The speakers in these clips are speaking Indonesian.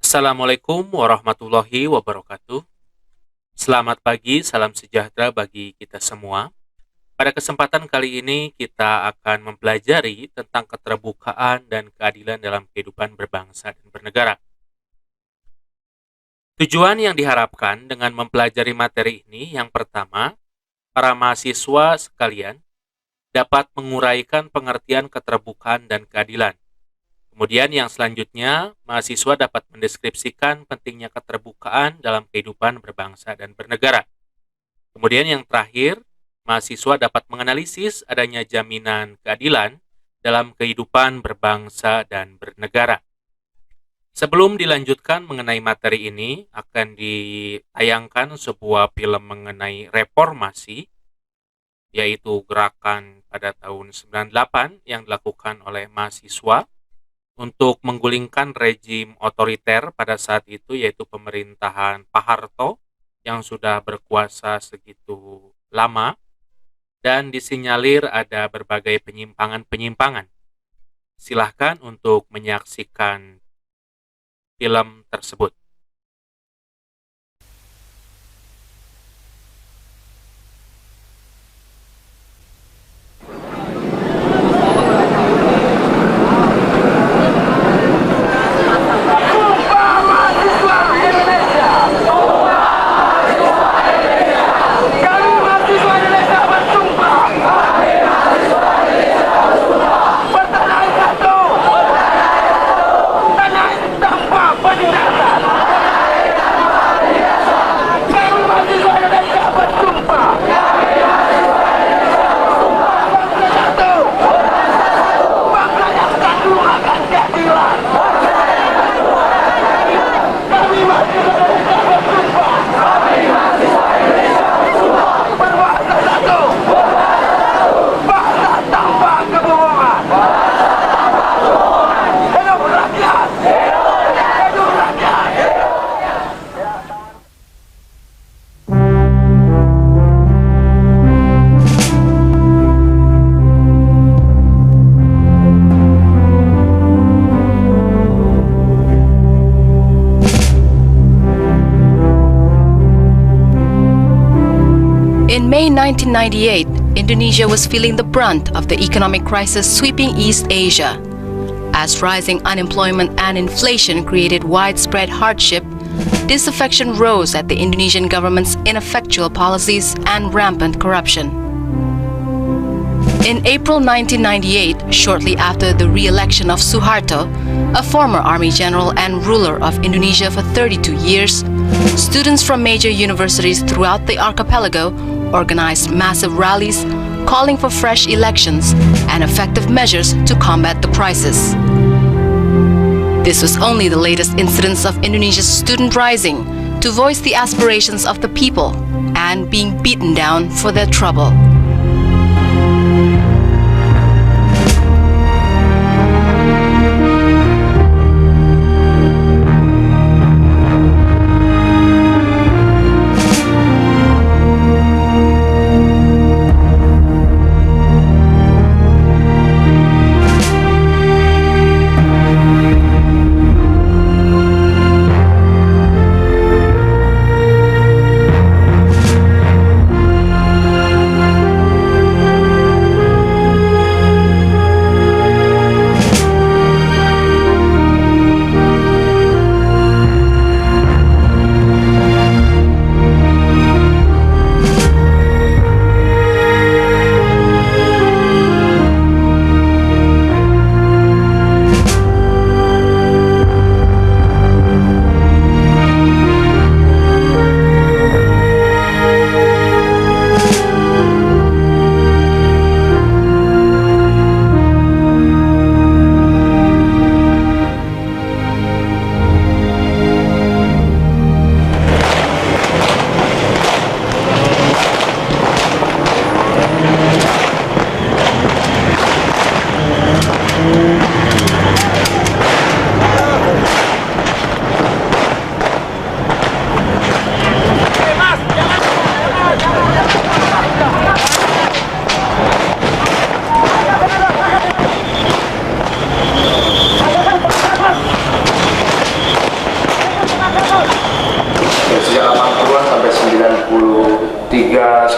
Assalamualaikum warahmatullahi wabarakatuh. Selamat pagi, salam sejahtera bagi kita semua. Pada kesempatan kali ini kita akan mempelajari tentang keterbukaan dan keadilan dalam kehidupan berbangsa dan bernegara. Tujuan yang diharapkan dengan mempelajari materi ini yang pertama, para mahasiswa sekalian dapat menguraikan pengertian keterbukaan dan keadilan. Kemudian yang selanjutnya, mahasiswa dapat mendeskripsikan pentingnya keterbukaan dalam kehidupan berbangsa dan bernegara. Kemudian yang terakhir, mahasiswa dapat menganalisis adanya jaminan keadilan dalam kehidupan berbangsa dan bernegara. Sebelum dilanjutkan mengenai materi ini, akan ditayangkan sebuah film mengenai reformasi, yaitu gerakan pada tahun 98 yang dilakukan oleh mahasiswa untuk menggulingkan rejim otoriter pada saat itu, yaitu pemerintahan Pak Harto yang sudah berkuasa segitu lama, dan disinyalir ada berbagai penyimpangan-penyimpangan. Silahkan untuk menyaksikan film tersebut. In May 1998, Indonesia was feeling the brunt of the economic crisis sweeping East Asia. As rising unemployment and inflation created widespread hardship, disaffection rose at the Indonesian government's ineffectual policies and rampant corruption. In April 1998, shortly after the re-election of Suharto, a former army general and ruler of Indonesia for 32 years, students from major universities throughout the archipelago organized massive rallies calling for fresh elections and effective measures to combat the crisis. This was only the latest incidence of Indonesia's student rising to voice the aspirations of the people and being beaten down for their trouble.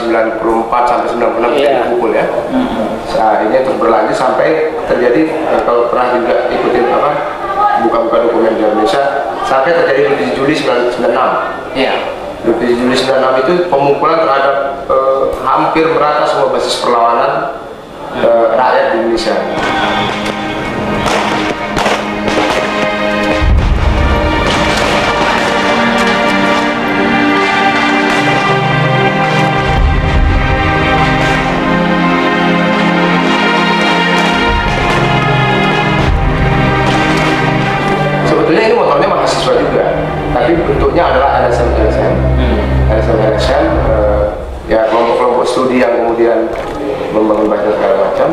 94 sampai 96 kita dipukul ya. Nah, ini terus berlanjut sampai terjadi kalau pernah juga ikutin buka-buka dokumen di Indonesia sampai terjadi 27 Juli 96. Iya. 27 Juli 96 itu pemukulan terhadap hampir merata semua basis perlawanan rakyat di Indonesia. Sebetulnya ini motornya mahasiswa juga, tapi bentuknya adalah LSM, ya kelompok-kelompok studi yang kemudian membangun badan segala macam,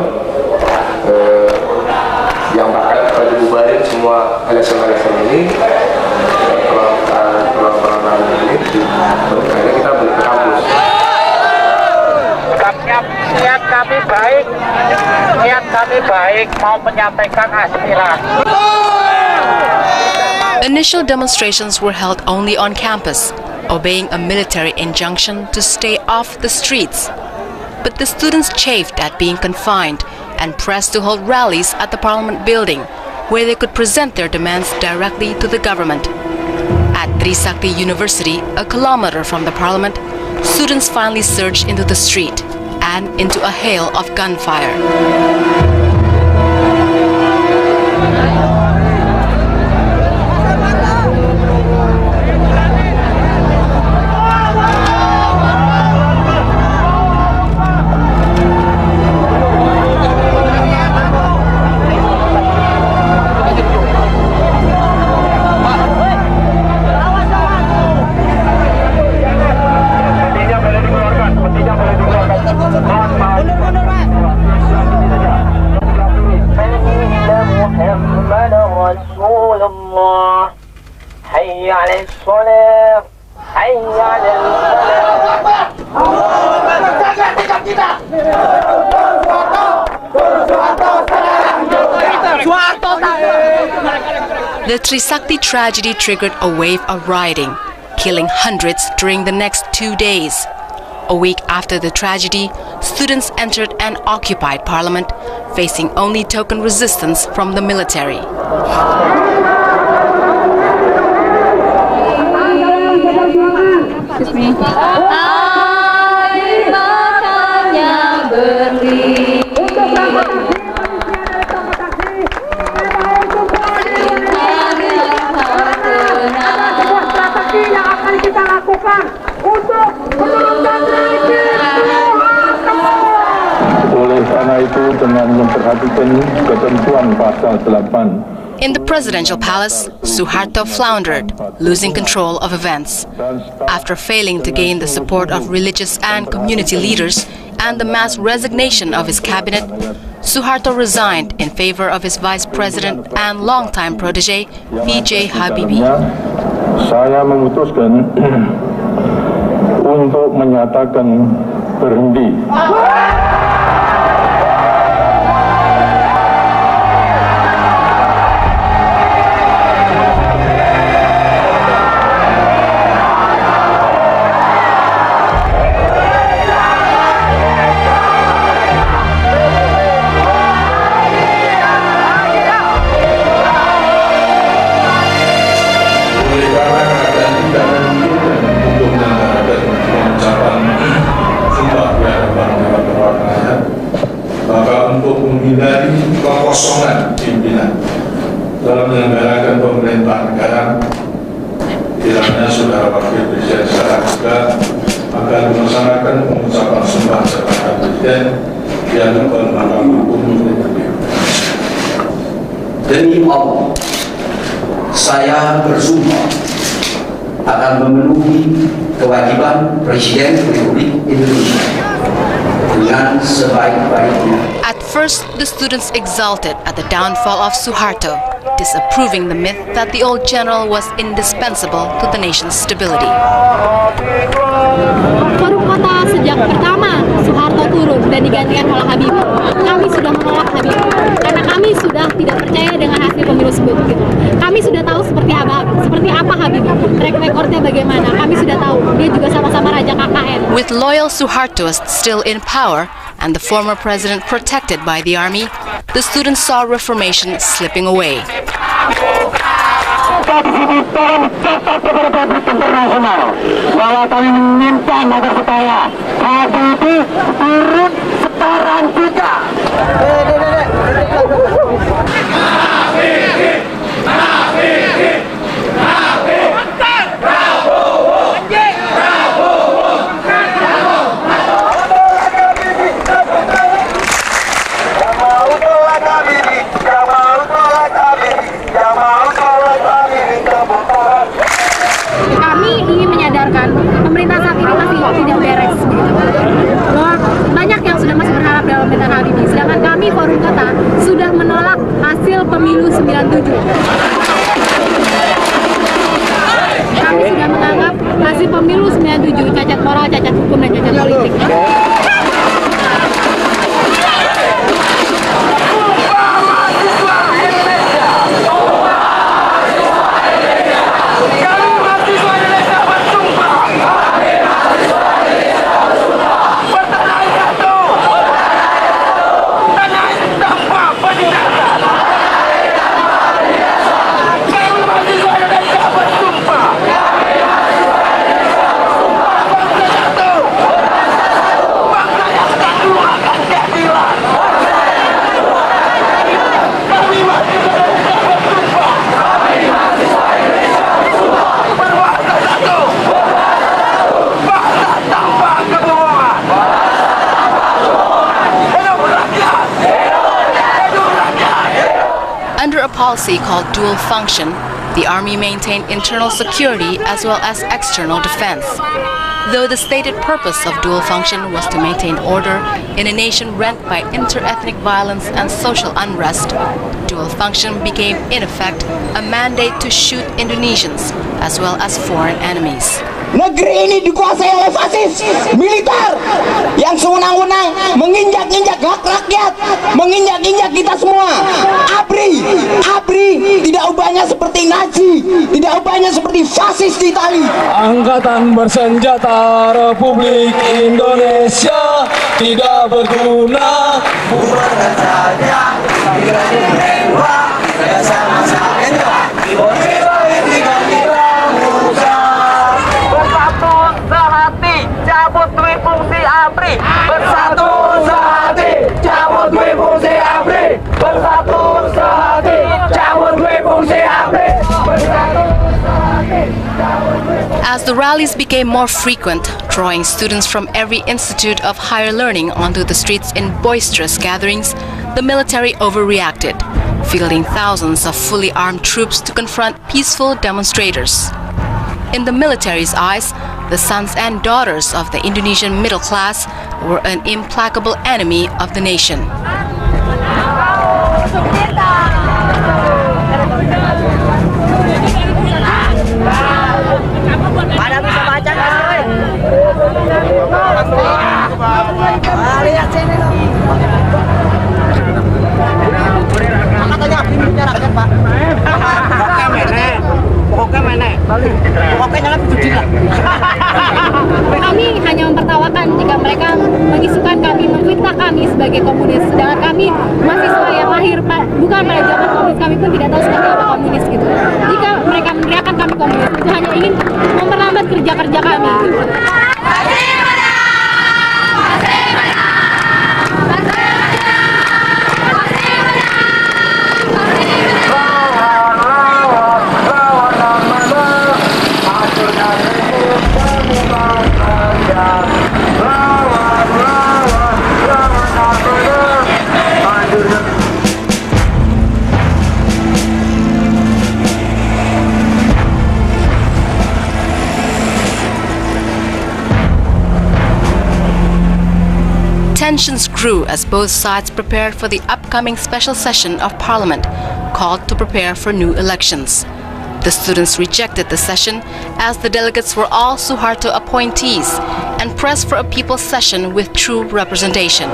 yang bahkan kalau dibubarin semua LSM ini, kelompok-kelompok ini, akhirnya kita balik ke kampus. Niat kami baik mau menyampaikan aspirasi. Initial demonstrations were held only on campus, obeying a military injunction to stay off the streets. But the students chafed at being confined and pressed to hold rallies at the Parliament building, where they could present their demands directly to the government. At Trisakti University, a kilometer from the Parliament, students finally surged into the street and into a hail of gunfire. The Trisakti tragedy triggered a wave of rioting, killing hundreds during the next 2 days. A week after the tragedy, students entered an occupied parliament, facing only token resistance from the military. Excuse me. Air matanya berlin. Yang akan kita lakukan untuk menurunkan oleh karena itu dengan memperhatikan ketentuan pasal 8. In the presidential palace, Suharto floundered, losing control of events. After failing to gain the support of religious and community leaders and the mass resignation of his cabinet, Suharto resigned in favor of his vice president and longtime protege, B.J. Habibie. Saya memutuskan untuk menyatakan berhenti. Menghindari kekosongan pimpinan dalam menyelenggarakan pemerintahan negara, kiranya saudara wakil presiden secara juga akan melaksanakan pengucapan sumpah jabatan presiden yang bermakna hukum. Demi Allah, saya bersumpah akan memenuhi kewajiban Presiden Republik Indonesia dengan sebaik-baiknya. At first, the students exulted at the downfall of Suharto, disapproving the myth that the old general was indispensable to the nation's stability. Forum Kota sejak pertama Suharto turun dan digantikan oleh Habibie, kami sudah menolak Habibie karena kami sudah tidak percaya dengan hasil pemilu sebelumnya. Kami sudah tahu seperti apa Habibie. track recordnya bagaimana. Kami sudah tahu, dia juga sama-sama Raja KKN. With loyal Suhartoists still in power and the former president protected by the army, the students saw reformation slipping away. Internasional bahwa kami meminta agar supaya Habibie turun sekarang juga. Kami ingin menyadarkan pemerintah saat ini masih tidak beres begitu. Bahwa banyak yang sudah masih berharap dalam pemerintahan Habibie, sedangkan kami Forum Kota sudah menolak hasil pemilu 97. Kami sudah menganggap hasil pemilu 97 cacat moral, cacat hukum, dan cacat politik. Under a policy called dual function, the army maintained internal security as well as external defense. Though the stated purpose of dual function was to maintain order in a nation rent by inter-ethnic violence and social unrest, dual function became, in effect, a mandate to shoot Indonesians as well as foreign enemies. Negeri ini dikuasai oleh fasis militer yang sewenang-wenang menginjak-injak hak rakyat, menginjak-injak kita semua. ABRI tidak ubahnya seperti Nazi, tidak ubahnya seperti fasis di Itali. Angkatan Bersenjata Republik Indonesia tidak berguna. Bubarkan saja, cabut dui fungsi ABRI. Bersatu sehati, cabut dui fungsi ABRI. Bersatu sehati, cabut dui fungsi ABRI. As the rallies became more frequent, drawing students from every institute of higher learning onto the streets in boisterous gatherings, the military overreacted, fielding thousands of fully armed troops to confront peaceful demonstrators. In the military's eyes, the sons and daughters of the Indonesian middle class were an implacable enemy of the nation. Pada bisa baca nggak sih? Lihat sini dong. Katanya pintunya rakyat Pak. Pokoknya mana? Pokoknya jangan jujur lah. Kami hanya mempertawakan jika mereka mengisukan kami, memfitnah kami sebagai komunis. Sedangkan kami mahasiswa yang lahir bukan pada zaman komunis, kami pun tidak tahu seperti apa komunis gitu. Jika mereka meneriakan kami komunis, itu hanya ingin memperlambat kerja-kerja kami. Tensions grew as both sides prepared for the upcoming special session of Parliament, called to prepare for new elections. The students rejected the session as the delegates were all Suharto appointees and pressed for a people's session with true representation.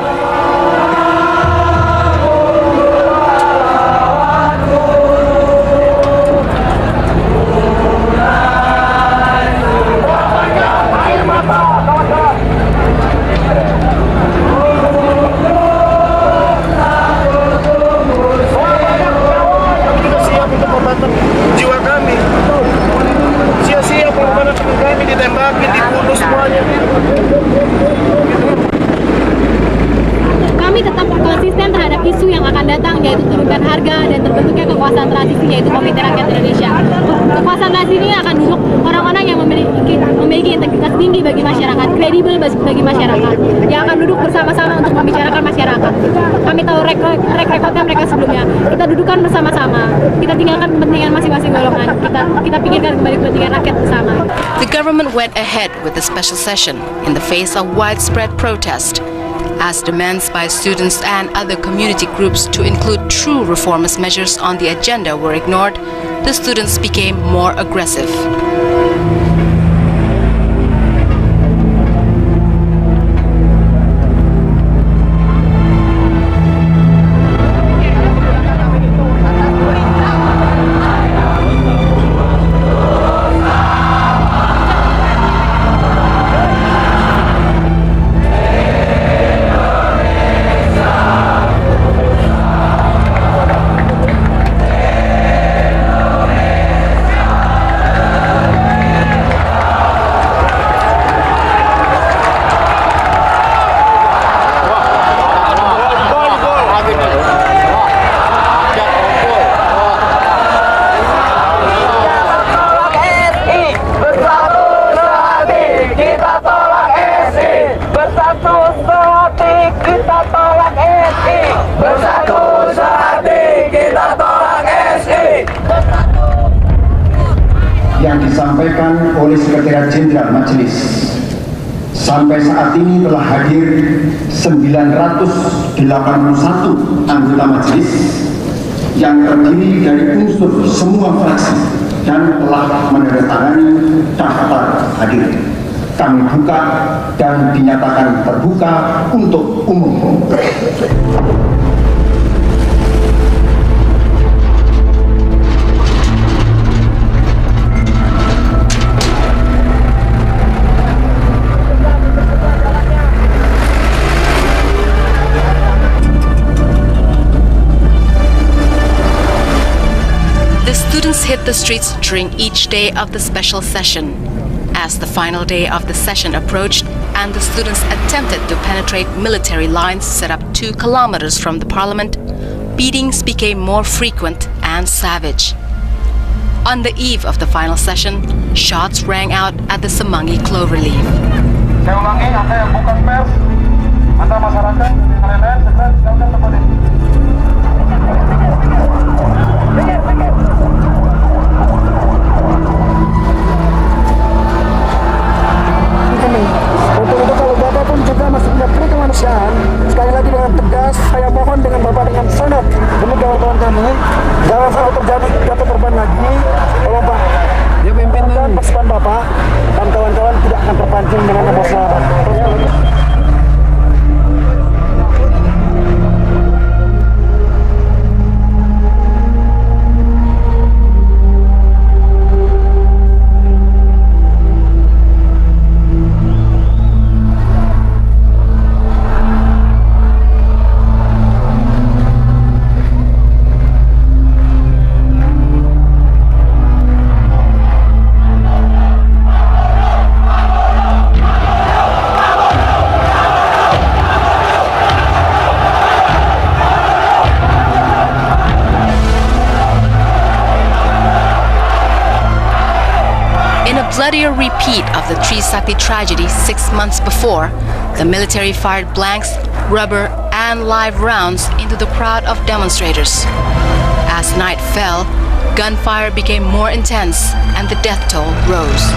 suasana sini akan duduk orang-orang yang memiliki integritas tinggi bagi masyarakat, kredibel bagi masyarakat, yang akan duduk bersama-sama untuk membicarakan masyarakat. Kami tahu rekodnya mereka sebelumnya. Kita dudukan bersama-sama. Kita tinggalkan kepentingan masing-masing golongan. Kita pikirkan kembali kepentingan rakyat bersama. The government went ahead with the special session in the face of widespread protest, as demands by students and other community groups to include true reformist measures on the agenda were ignored. The students became more aggressive. Yang disampaikan oleh Sekretariat Jenderal Majelis, sampai saat ini telah hadir 981 anggota majelis yang terdiri dari unsur semua fraksi dan telah menandatangani daftar hadir. Kami buka dan dinyatakan terbuka untuk umum. Students hit the streets during each day of the special session. As the final day of the session approached and the students attempted to penetrate military lines set up 2 kilometers from the parliament, beatings became more frequent and savage. On the eve of the final session, shots rang out at the Semanggi Cloverleaf. Saya ulangi, Anda yang bukan pers, Anda masyarakat, lain-lain, segera silakan kembali. Untuk itu kalau Bapak pun juga masih punya peri kemanusiaan, sekali lagi dengan tegas saya mohon dengan Bapak dengan sangat demi kawan-kawan kami, jangan sampai terjadi jatuh korban lagi. Tolong Pak, dan pasukan Bapak dan kawan-kawan tidak akan terpancing dengan emosional. Bloodier repeat of the Trisakti tragedy 6 months before, the military fired blanks, rubber, and live rounds into the crowd of demonstrators. As night fell, gunfire became more intense and the death toll rose.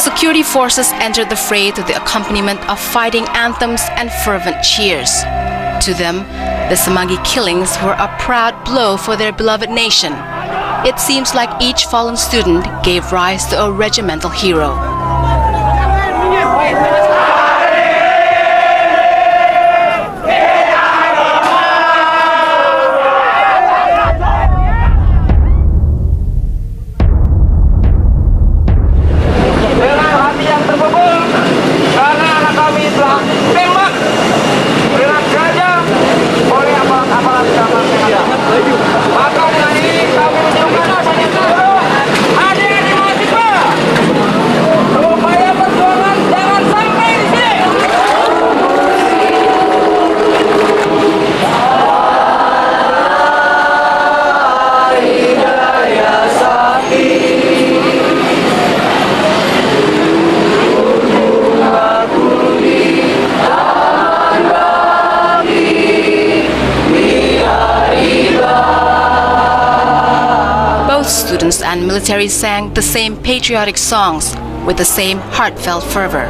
security forces entered the fray to the accompaniment of fighting anthems and fervent cheers. To them, the Semanggi killings were a proud blow for their beloved nation. It seems like each fallen student gave rise to a regimental hero. Students and military sang the same patriotic songs with the same heartfelt fervor.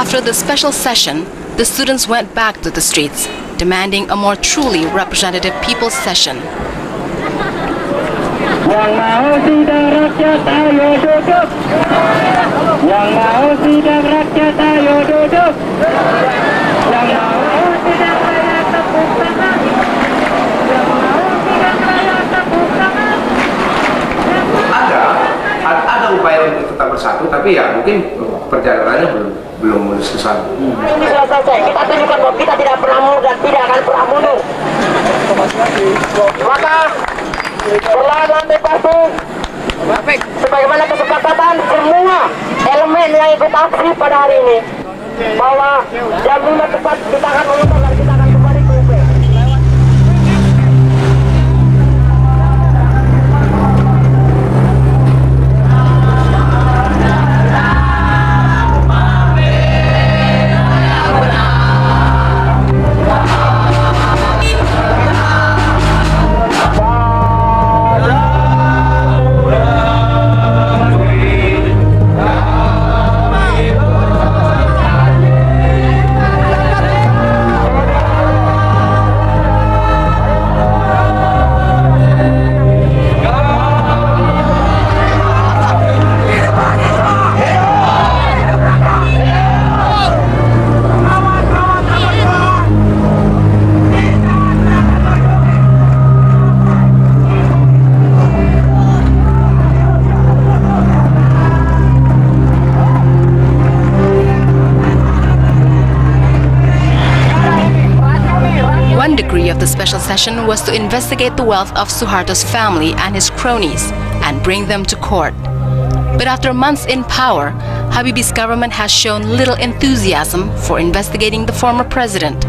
After the special session, the students went back to the streets, demanding a more truly representative people's session. Yang mau sidang rakyat ayo duduk. Yang mau sidang rakyat ayo duduk. Yang mau sidang rakyat tepuk tangan. Yang mau sidang rakyat tepuk tangan. Ada upaya untuk tetap bersatu, tapi ya mungkin perjalanannya belum selesai. Selesai. Kita tunjukkan bahwa kita tidak pernah mundur dan tidak akan pernah mundur. Maka setelah lantai pasung, sebagaimana kesepakatan semua elemen yang ikut aksi pada hari ini, bahwa jam 5 tepat kita akan mengubah dan kita akan kembali ke UP. One degree of the special session was to investigate the wealth of Suharto's family and his cronies and bring them to court. But after months in power, Habibie's government has shown little enthusiasm for investigating the former president.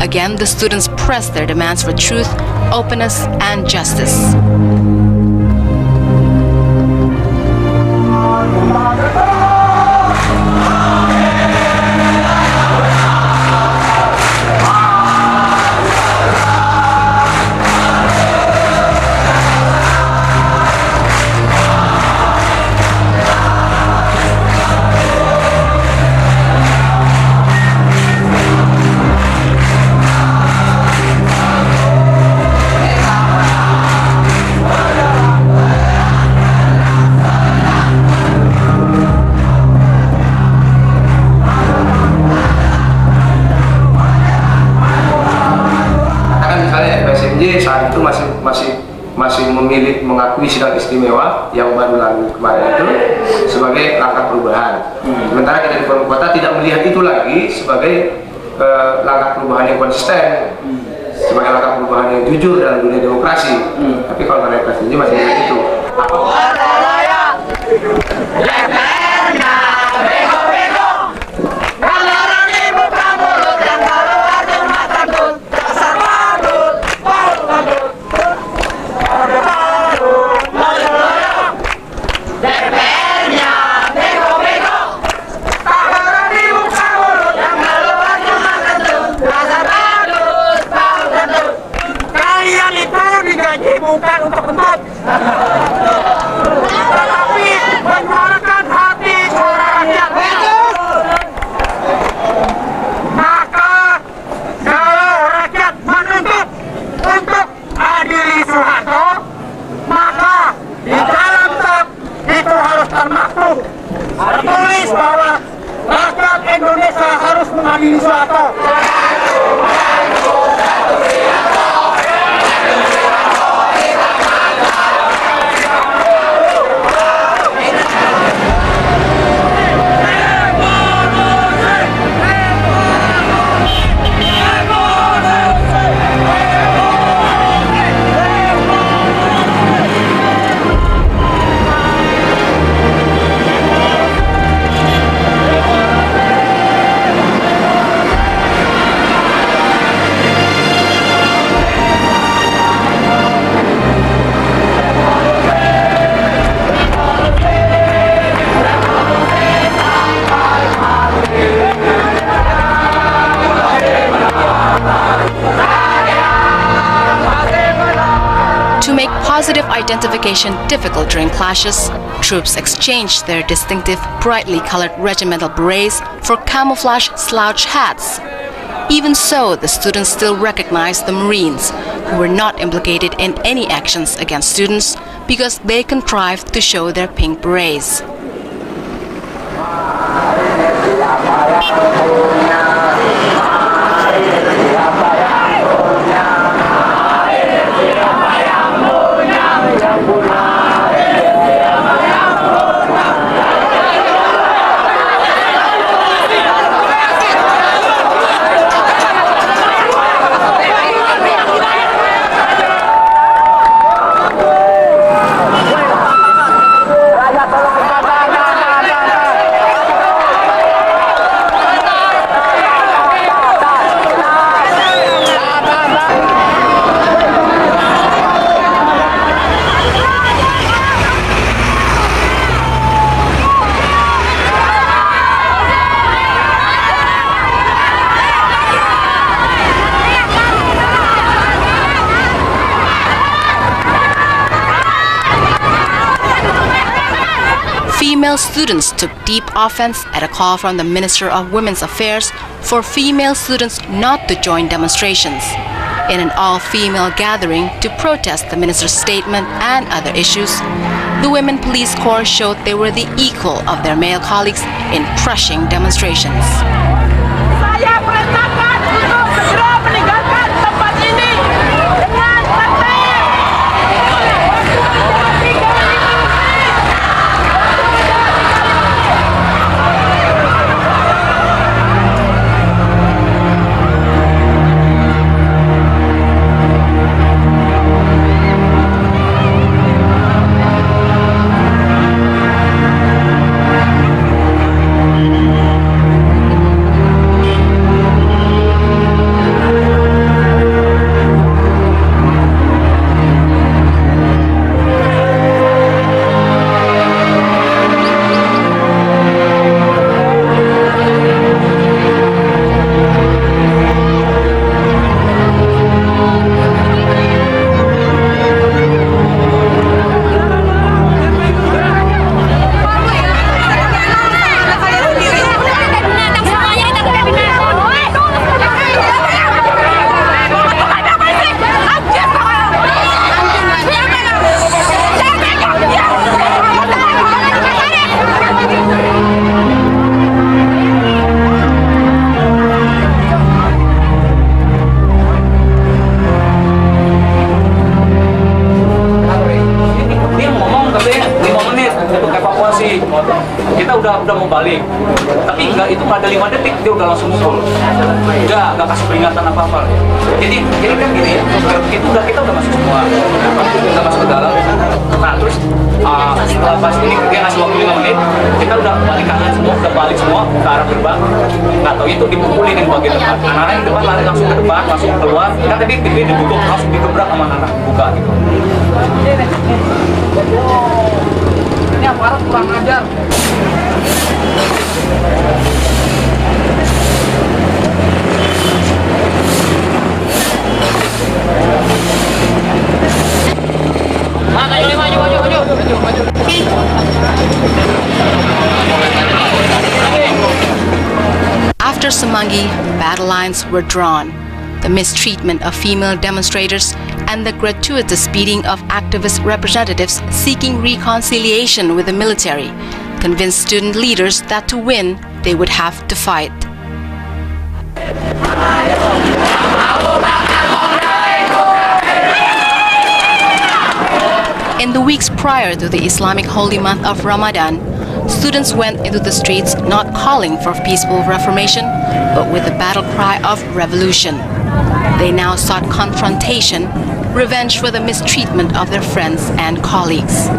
Again, the students pressed their demands for truth, openness, and justice. yang baru lalu kemarin itu sebagai langkah perubahan. Sementara kita di Forum Kota tidak melihat itu lagi sebagai langkah perubahan yang konsisten, sebagai langkah perubahan yang jujur dalam dunia demokrasi. Tapi kalau mereka sendiri masih melihat itu. Bukan untuk kentut, tetapi menyuarakan hati suara rakyat. Maka kalau rakyat menuntut untuk adili Soeharto, maka di dalam tap itu harus termaktub tertulis bahwa rakyat Indonesia harus mengadili Soeharto. To make positive identification difficult during clashes, troops exchanged their distinctive, brightly colored regimental berets for camouflage slouch hats. Even so, the students still recognized the Marines, who were not implicated in any actions against students because they contrived to show their pink berets. Female students took deep offense at a call from the Minister of Women's Affairs for female students not to join demonstrations. In an all-female gathering to protest the minister's statement and other issues, the Women Police Corps showed they were the equal of their male colleagues in crushing demonstrations. Saya perintahkan untuk segera meninggalkan tempat ini dengan tertib. untuk evakuasi. Kita udah mau balik, tapi itu nggak ada 5 detik dia udah langsung mukul, udah nggak kasih peringatan apa-apa. Jadi kan gini, kita udah masuk semua, kita masuk ke dalam. Nah terus setelah pas ini dia ngasih waktu 5 menit, kita udah balik kanan semua, udah balik semua ke arah gerbang. Nggak tahu itu dipukulin yang bagian depan, anak-anak yang depan lari langsung ke depan, langsung keluar. Kan tadi TV ditutup, langsung digebrak sama anak buka gitu. Ini aparat kurang ajar. Maju. After Semanggi, battle lines were drawn. The mistreatment of female demonstrators and the gratuitous beating of activist representatives seeking reconciliation with the military convinced student leaders that to win, they would have to fight. In the weeks prior to the Islamic holy month of Ramadan, students went into the streets not calling for peaceful reformation, but with the battle cry of revolution. They now sought confrontation, revenge for the mistreatment of their friends and colleagues.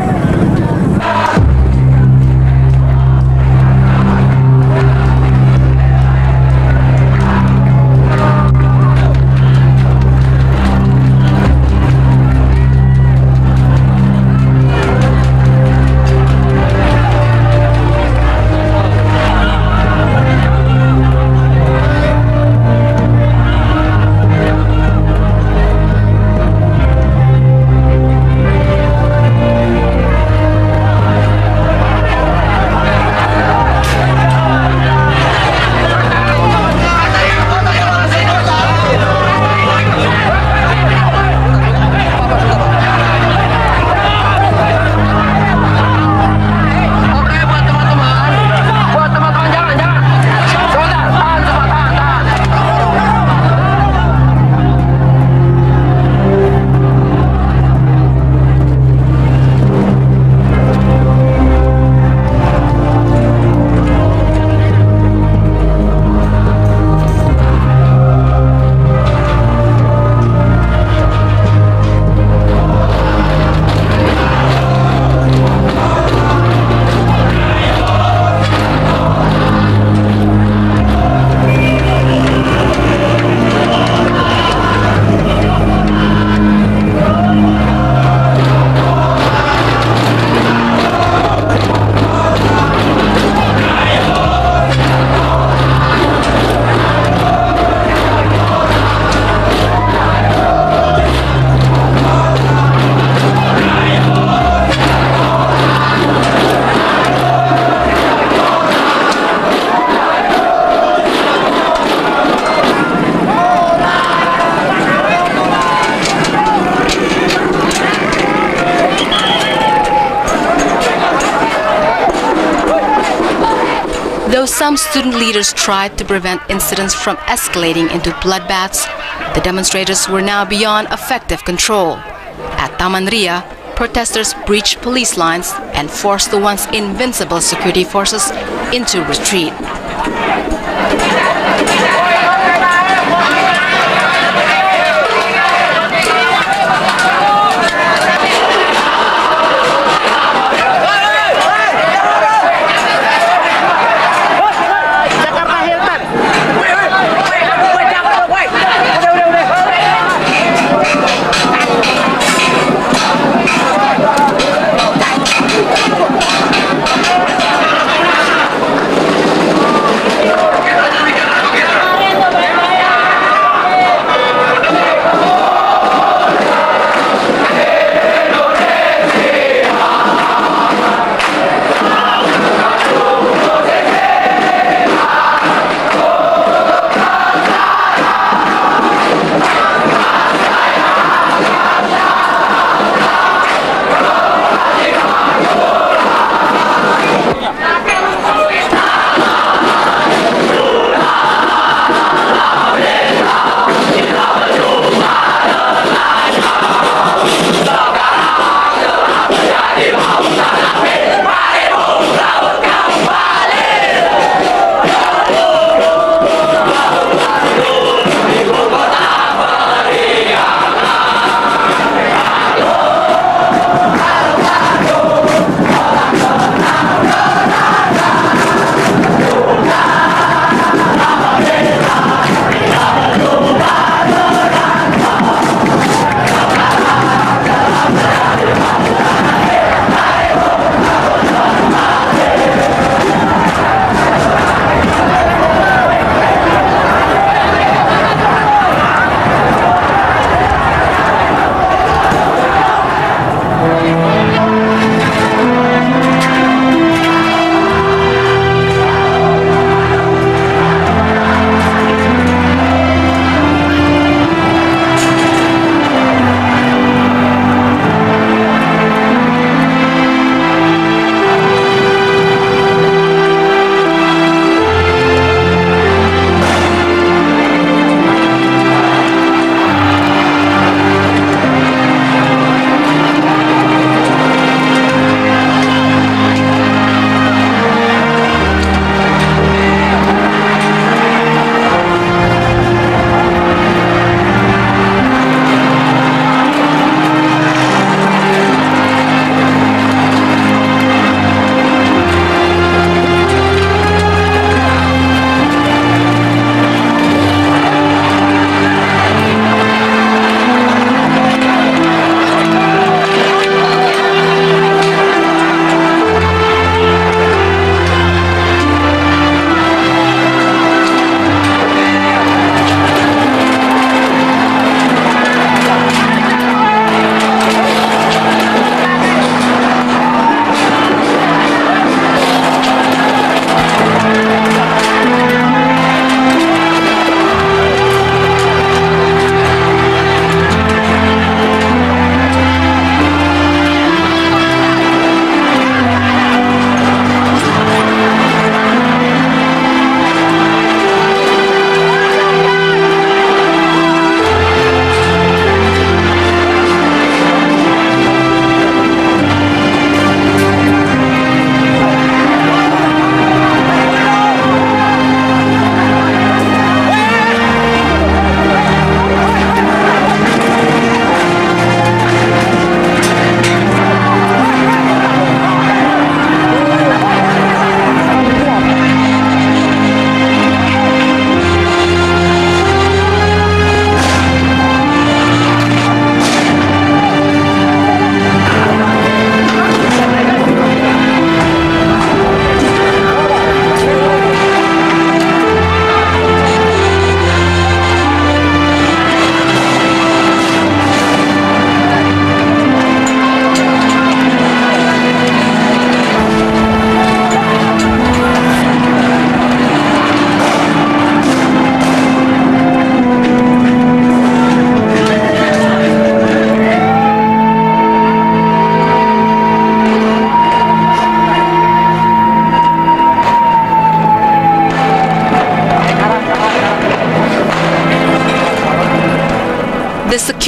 Though some student leaders tried to prevent incidents from escalating into bloodbaths, the demonstrators were now beyond effective control. At Taman Ria, protesters breached police lines and forced the once invincible security forces into retreat.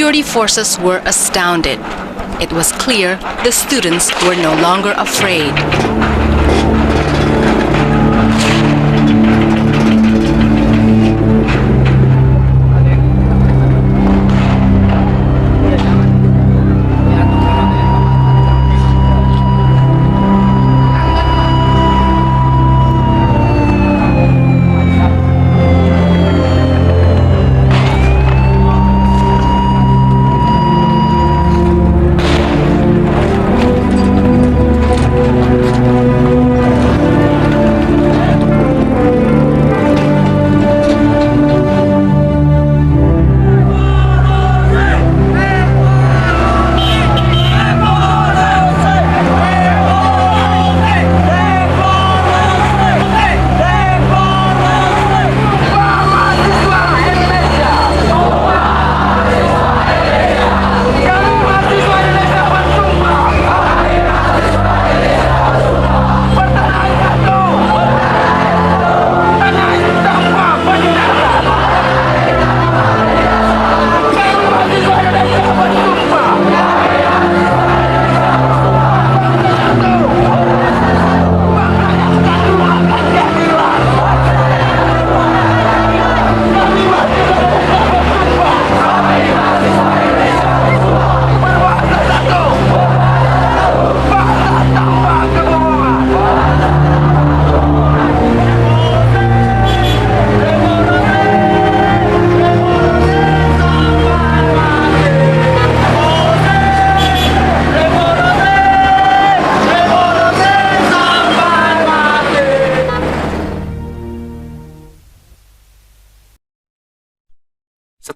security forces were astounded. It was clear the students were no longer afraid.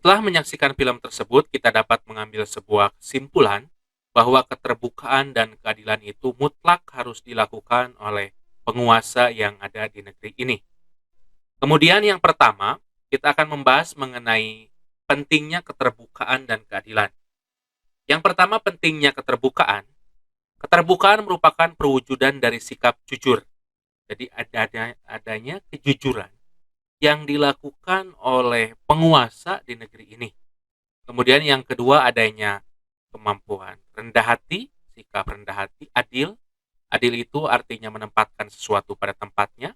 Setelah menyaksikan film tersebut, kita dapat mengambil sebuah kesimpulan bahwa keterbukaan dan keadilan itu mutlak harus dilakukan oleh penguasa yang ada di negeri ini. Kemudian yang pertama, kita akan membahas mengenai pentingnya keterbukaan dan keadilan. Yang pertama, pentingnya keterbukaan. Keterbukaan merupakan perwujudan dari sikap jujur. Jadi adanya kejujuran yang dilakukan oleh penguasa di negeri ini. Kemudian yang kedua, adanya kemampuan rendah hati, sikap rendah hati, adil. Adil itu artinya menempatkan sesuatu pada tempatnya,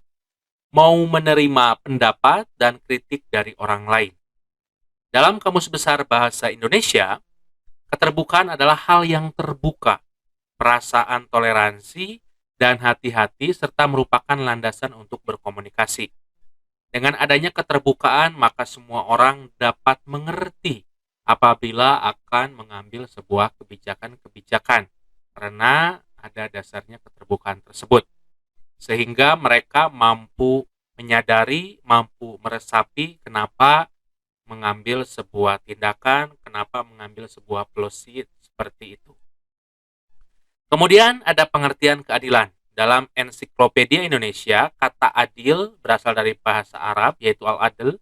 mau menerima pendapat dan kritik dari orang lain. Dalam Kamus Besar Bahasa Indonesia, keterbukaan adalah hal yang terbuka, perasaan toleransi, dan hati-hati serta merupakan landasan untuk berkomunikasi. Dengan adanya keterbukaan, maka semua orang dapat mengerti apabila akan mengambil sebuah kebijakan-kebijakan, karena ada dasarnya keterbukaan tersebut. Sehingga mereka mampu menyadari, mampu meresapi kenapa mengambil sebuah tindakan, kenapa mengambil sebuah policy seperti itu. Kemudian ada pengertian keadilan. Dalam Ensiklopedia Indonesia, kata adil berasal dari bahasa Arab, yaitu al-adl,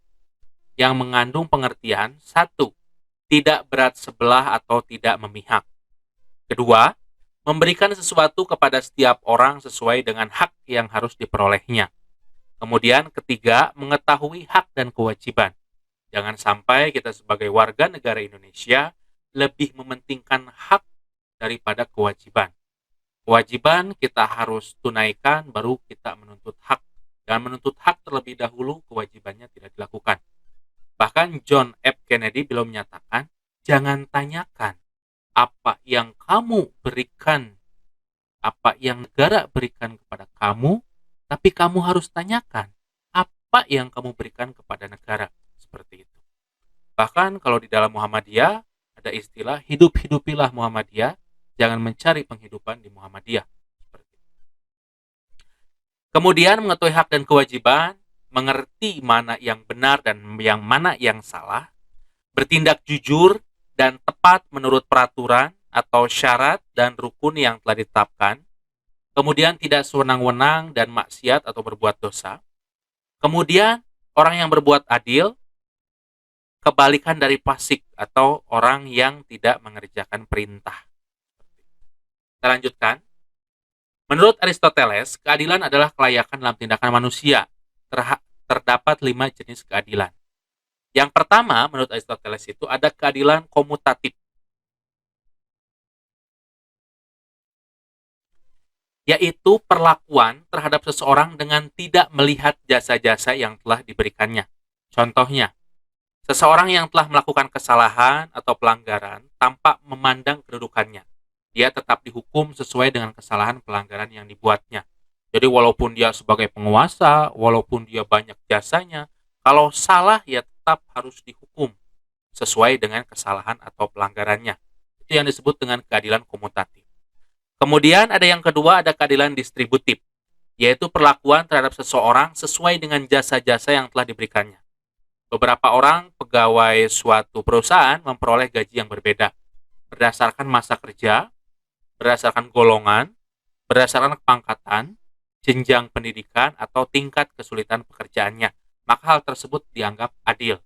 yang mengandung pengertian: 1. Tidak berat sebelah atau tidak memihak. 2. Memberikan sesuatu kepada setiap orang sesuai dengan hak yang harus diperolehnya. Kemudian 3. Mengetahui hak dan kewajiban. Jangan sampai kita sebagai warga negara Indonesia lebih mementingkan hak daripada kewajiban. Kewajiban kita harus tunaikan, baru kita menuntut hak. Dan menuntut hak terlebih dahulu, kewajibannya tidak dilakukan. Bahkan John F. Kennedy belum menyatakan, jangan tanyakan apa yang kamu berikan, apa yang negara berikan kepada kamu, tapi kamu harus tanyakan apa yang kamu berikan kepada negara. Seperti itu. Bahkan kalau di dalam Muhammadiyah ada istilah, hidup-hidupilah Muhammadiyah, jangan mencari penghidupan di Muhammadiyah. Kemudian mengetahui hak dan kewajiban, mengerti mana yang benar dan yang mana yang salah, bertindak jujur dan tepat menurut peraturan atau syarat dan rukun yang telah ditetapkan, kemudian tidak sewenang-wenang dan maksiat atau berbuat dosa. Kemudian orang yang berbuat adil, kebalikan dari fasik atau orang yang tidak mengerjakan perintah. Kita lanjutkan. Menurut Aristoteles, keadilan adalah kelayakan dalam tindakan manusia. Terdapat 5 jenis keadilan. Yang pertama, menurut Aristoteles itu ada keadilan komutatif, yaitu perlakuan terhadap seseorang dengan tidak melihat jasa-jasa yang telah diberikannya. Contohnya, seseorang yang telah melakukan kesalahan atau pelanggaran tanpa memandang kedudukannya, dia tetap dihukum sesuai dengan kesalahan pelanggaran yang dibuatnya. Jadi walaupun dia sebagai penguasa, walaupun dia banyak jasanya, kalau salah ya tetap harus dihukum sesuai dengan kesalahan atau pelanggarannya. Itu yang disebut dengan keadilan komutatif. Kemudian ada yang kedua, ada keadilan distributif, yaitu perlakuan terhadap seseorang sesuai dengan jasa-jasa yang telah diberikannya. Beberapa orang pegawai suatu perusahaan memperoleh gaji yang berbeda berdasarkan masa kerja, berdasarkan golongan, berdasarkan kepangkatan, jenjang pendidikan, atau tingkat kesulitan pekerjaannya. Maka hal tersebut dianggap adil.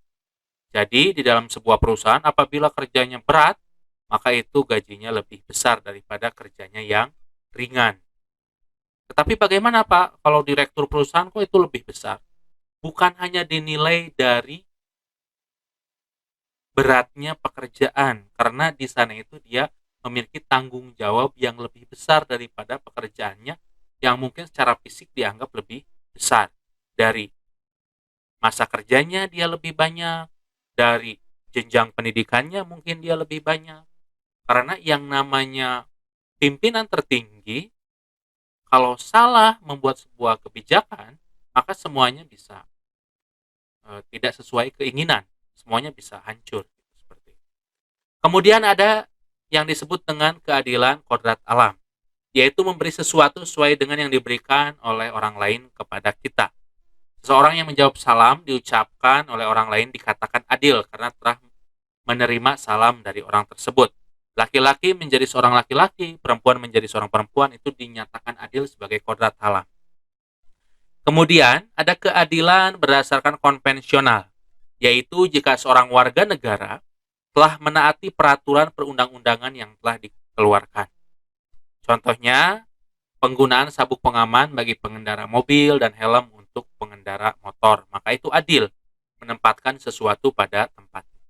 Jadi di dalam sebuah perusahaan apabila kerjanya berat, maka itu gajinya lebih besar daripada kerjanya yang ringan. Tetapi bagaimana Pak kalau direktur perusahaan kok itu lebih besar? Bukan hanya dinilai dari beratnya pekerjaan, karena di sana itu dia memiliki tanggung jawab yang lebih besar daripada pekerjaannya yang mungkin secara fisik dianggap lebih besar. Dari masa kerjanya dia lebih banyak, dari jenjang pendidikannya mungkin dia lebih banyak. Karena yang namanya pimpinan tertinggi, kalau salah membuat sebuah kebijakan, maka semuanya bisa tidak sesuai keinginan. Semuanya bisa hancur. Seperti itu. Kemudian ada yang disebut dengan keadilan kodrat alam, yaitu memberi sesuatu sesuai dengan yang diberikan oleh orang lain kepada kita. Seseorang yang menjawab salam diucapkan oleh orang lain dikatakan adil karena telah menerima salam dari orang tersebut. Laki-laki menjadi seorang laki-laki, perempuan menjadi seorang perempuan, itu dinyatakan adil sebagai kodrat alam. Kemudian ada keadilan berdasarkan konvensional, yaitu jika seorang warga negara telah menaati peraturan perundang-undangan yang telah dikeluarkan. Contohnya, penggunaan sabuk pengaman bagi pengendara mobil dan helm untuk pengendara motor, maka itu adil, menempatkan sesuatu pada tempatnya.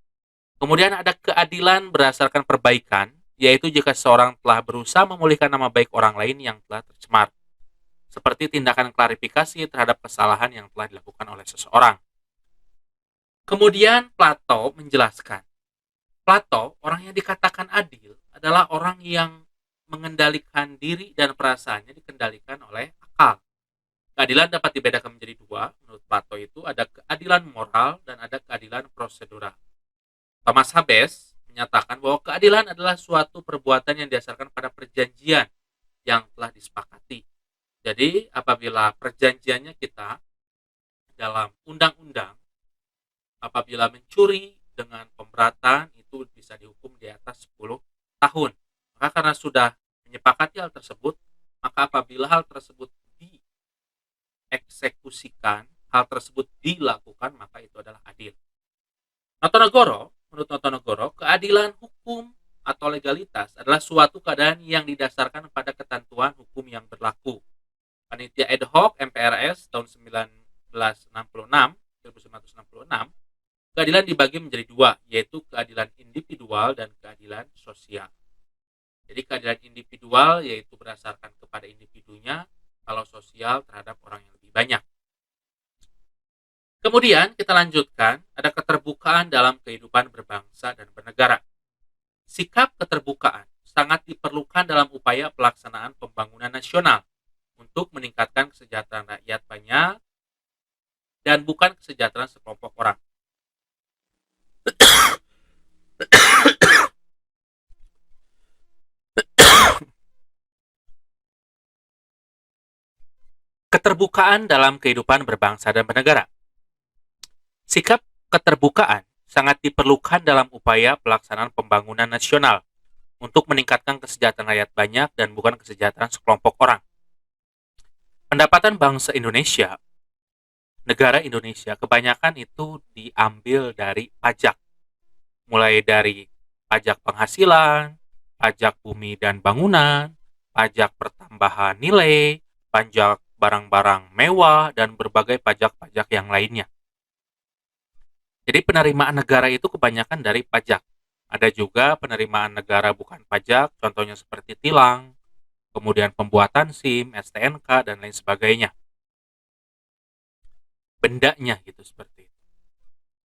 Kemudian ada keadilan berdasarkan perbaikan, yaitu jika seorang telah berusaha memulihkan nama baik orang lain yang telah tercemar, seperti tindakan klarifikasi terhadap kesalahan yang telah dilakukan oleh seseorang. Kemudian Plato menjelaskan, Plato, orang yang dikatakan adil adalah orang yang mengendalikan diri dan perasaannya dikendalikan oleh akal. Keadilan dapat dibedakan menjadi dua, menurut Plato itu ada keadilan moral dan ada keadilan prosedural. Thomas Hobbes menyatakan bahwa keadilan adalah suatu perbuatan yang didasarkan pada perjanjian yang telah disepakati. Jadi apabila perjanjiannya kita dalam undang-undang, apabila mencuri dengan pemberatan itu bisa dihukum di atas 10 tahun. Maka karena sudah menyepakati hal tersebut, maka apabila hal tersebut dieksekusikan, hal tersebut dilakukan, maka itu adalah adil. Menurut Notonegoro, keadilan hukum atau legalitas adalah suatu keadaan yang didasarkan pada ketentuan hukum yang berlaku. Panitia ad hoc MPRS tahun 1966, keadilan dibagi menjadi dua, yaitu keadilan individual dan keadilan sosial. Jadi keadilan individual yaitu berdasarkan kepada individunya, kalau sosial terhadap orang yang lebih banyak. Kemudian kita lanjutkan, ada keterbukaan dalam kehidupan berbangsa dan bernegara. Sikap keterbukaan sangat diperlukan dalam upaya pelaksanaan pembangunan nasional untuk meningkatkan kesejahteraan rakyat banyak dan bukan kesejahteraan sekelompok orang. Keterbukaan dalam kehidupan berbangsa dan bernegara. Sikap keterbukaan sangat diperlukan dalam upaya pelaksanaan pembangunan nasional untuk meningkatkan kesejahteraan rakyat banyak dan bukan kesejahteraan sekelompok orang. Pendapatan bangsa Indonesia, negara Indonesia, kebanyakan itu diambil dari pajak. Mulai dari pajak penghasilan, pajak bumi dan bangunan, pajak pertambahan nilai, pajak barang-barang mewah, dan berbagai pajak-pajak yang lainnya. Jadi penerimaan negara itu kebanyakan dari pajak. Ada juga penerimaan negara bukan pajak, contohnya seperti tilang, kemudian pembuatan SIM, STNK, dan lain sebagainya. Bendanya gitu seperti itu.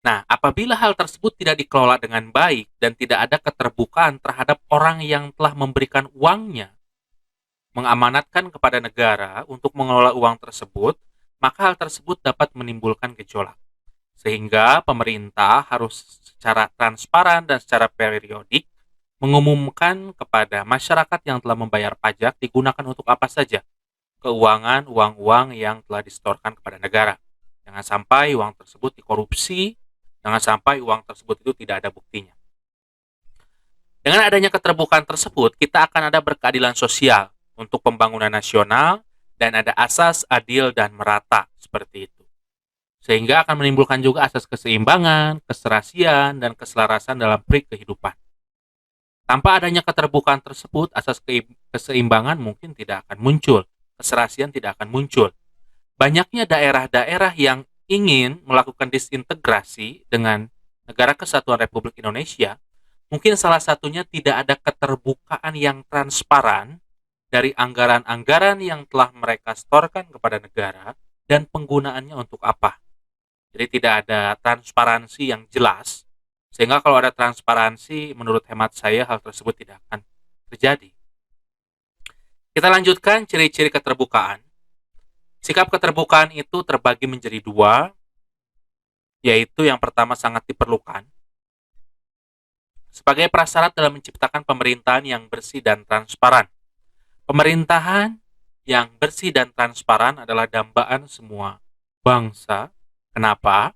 Nah, apabila hal tersebut tidak dikelola dengan baik dan tidak ada keterbukaan terhadap orang yang telah memberikan uangnya, mengamanatkan kepada negara untuk mengelola uang tersebut, maka hal tersebut dapat menimbulkan gejolak. Sehingga pemerintah harus secara transparan dan secara periodik mengumumkan kepada masyarakat yang telah membayar pajak digunakan untuk apa saja keuangan uang-uang yang telah disetorkan kepada negara. Jangan sampai uang tersebut dikorupsi, jangan sampai uang tersebut itu tidak ada buktinya. Dengan adanya keterbukaan tersebut, kita akan ada berkeadilan sosial untuk pembangunan nasional dan ada asas adil dan merata seperti itu. Sehingga akan menimbulkan juga asas keseimbangan, keserasian, dan keselarasan dalam kehidupan. Tanpa adanya keterbukaan tersebut, asas keseimbangan mungkin tidak akan muncul, keserasian tidak akan muncul. Banyaknya daerah-daerah yang ingin melakukan disintegrasi dengan Negara Kesatuan Republik Indonesia, mungkin salah satunya tidak ada keterbukaan yang transparan dari anggaran-anggaran yang telah mereka setorkan kepada negara dan penggunaannya untuk apa. Jadi tidak ada transparansi yang jelas, sehingga kalau ada transparansi, menurut hemat saya hal tersebut tidak akan terjadi. Kita lanjutkan ciri-ciri keterbukaan. Sikap keterbukaan itu terbagi menjadi dua, yaitu yang pertama sangat diperlukan. Sebagai prasyarat dalam menciptakan pemerintahan yang bersih dan transparan. Pemerintahan yang bersih dan transparan adalah dambaan semua bangsa. Kenapa?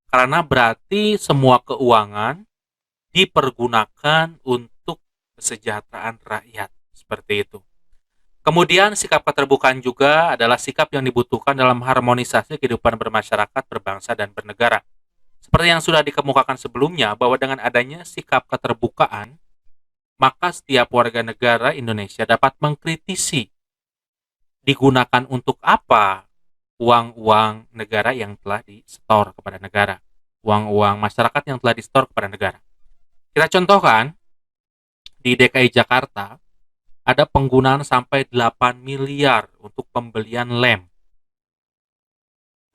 Karena berarti semua keuangan dipergunakan untuk kesejahteraan rakyat. Seperti itu. Kemudian sikap keterbukaan juga adalah sikap yang dibutuhkan dalam harmonisasi kehidupan bermasyarakat, berbangsa, dan bernegara. Seperti yang sudah dikemukakan sebelumnya, bahwa dengan adanya sikap keterbukaan, maka setiap warga negara Indonesia dapat mengkritisi digunakan untuk apa uang-uang negara yang telah disetor kepada negara, uang-uang masyarakat yang telah disetor kepada negara. Kita contohkan, di DKI Jakarta, ada penggunaan sampai 8 miliar untuk pembelian lem.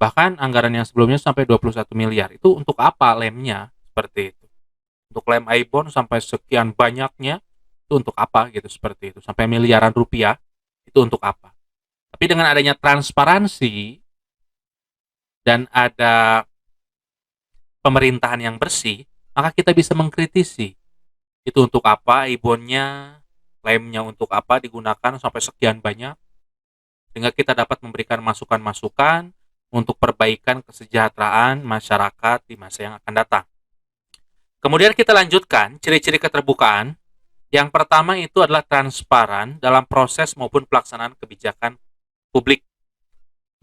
Bahkan anggaran yang sebelumnya sampai 21 miliar. Itu untuk apa lemnya? Seperti itu. Untuk lem iPhone sampai sekian banyaknya, itu untuk apa gitu, seperti itu. Sampai miliaran rupiah, itu untuk apa? Tapi dengan adanya transparansi dan ada pemerintahan yang bersih, maka kita bisa mengkritisi. Itu untuk apa iPhone-nya, lemnya untuk apa digunakan sampai sekian banyak, sehingga kita dapat memberikan masukan-masukan untuk perbaikan kesejahteraan masyarakat di masa yang akan datang. Kemudian kita lanjutkan ciri-ciri keterbukaan. Yang pertama itu adalah transparan dalam proses maupun pelaksanaan kebijakan publik.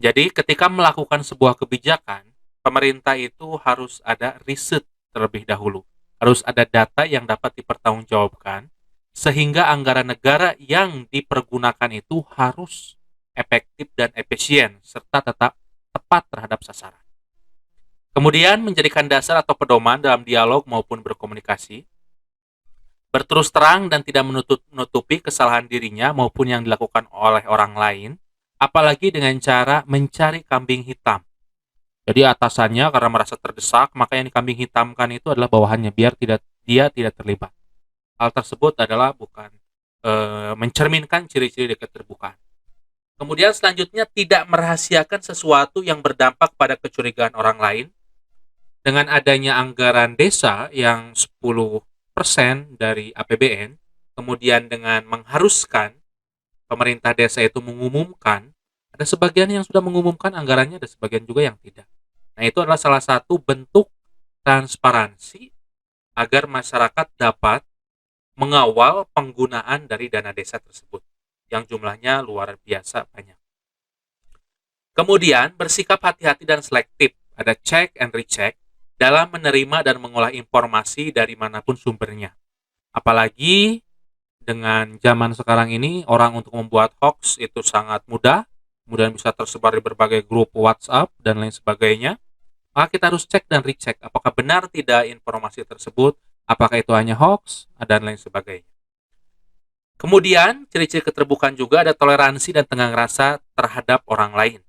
Jadi ketika melakukan sebuah kebijakan, pemerintah itu harus ada riset terlebih dahulu. Harus ada data yang dapat dipertanggungjawabkan, sehingga anggaran negara yang dipergunakan itu harus efektif dan efisien, serta tetap tepat terhadap sasaran. Kemudian menjadikan dasar atau pedoman dalam dialog maupun berkomunikasi, berterus terang dan tidak menutupi kesalahan dirinya maupun yang dilakukan oleh orang lain, apalagi dengan cara mencari kambing hitam. Jadi atasannya karena merasa terdesak, maka yang dikambing hitamkan itu adalah bawahannya biar dia tidak terlibat. Hal tersebut adalah bukan mencerminkan ciri-ciri keterbukaan. Kemudian selanjutnya tidak merahasiakan sesuatu yang berdampak pada kecurigaan orang lain. Dengan adanya anggaran desa yang 10% dari APBN, kemudian dengan mengharuskan pemerintah desa itu mengumumkan, ada sebagian yang sudah mengumumkan anggarannya, ada sebagian juga yang tidak. Nah, itu adalah salah satu bentuk transparansi agar masyarakat dapat mengawal penggunaan dari dana desa tersebut, yang jumlahnya luar biasa banyak. Kemudian, bersikap hati-hati dan selektif, ada check and recheck, dalam menerima dan mengolah informasi dari manapun sumbernya. Apalagi dengan zaman sekarang ini, orang untuk membuat hoax itu sangat mudah, kemudian bisa tersebar di berbagai grup WhatsApp dan lain sebagainya. maka kita harus cek dan recheck apakah benar tidak informasi tersebut, apakah itu hanya hoax, dan lain sebagainya. Kemudian, ciri-ciri keterbukaan juga ada toleransi dan tenggang rasa terhadap orang lain.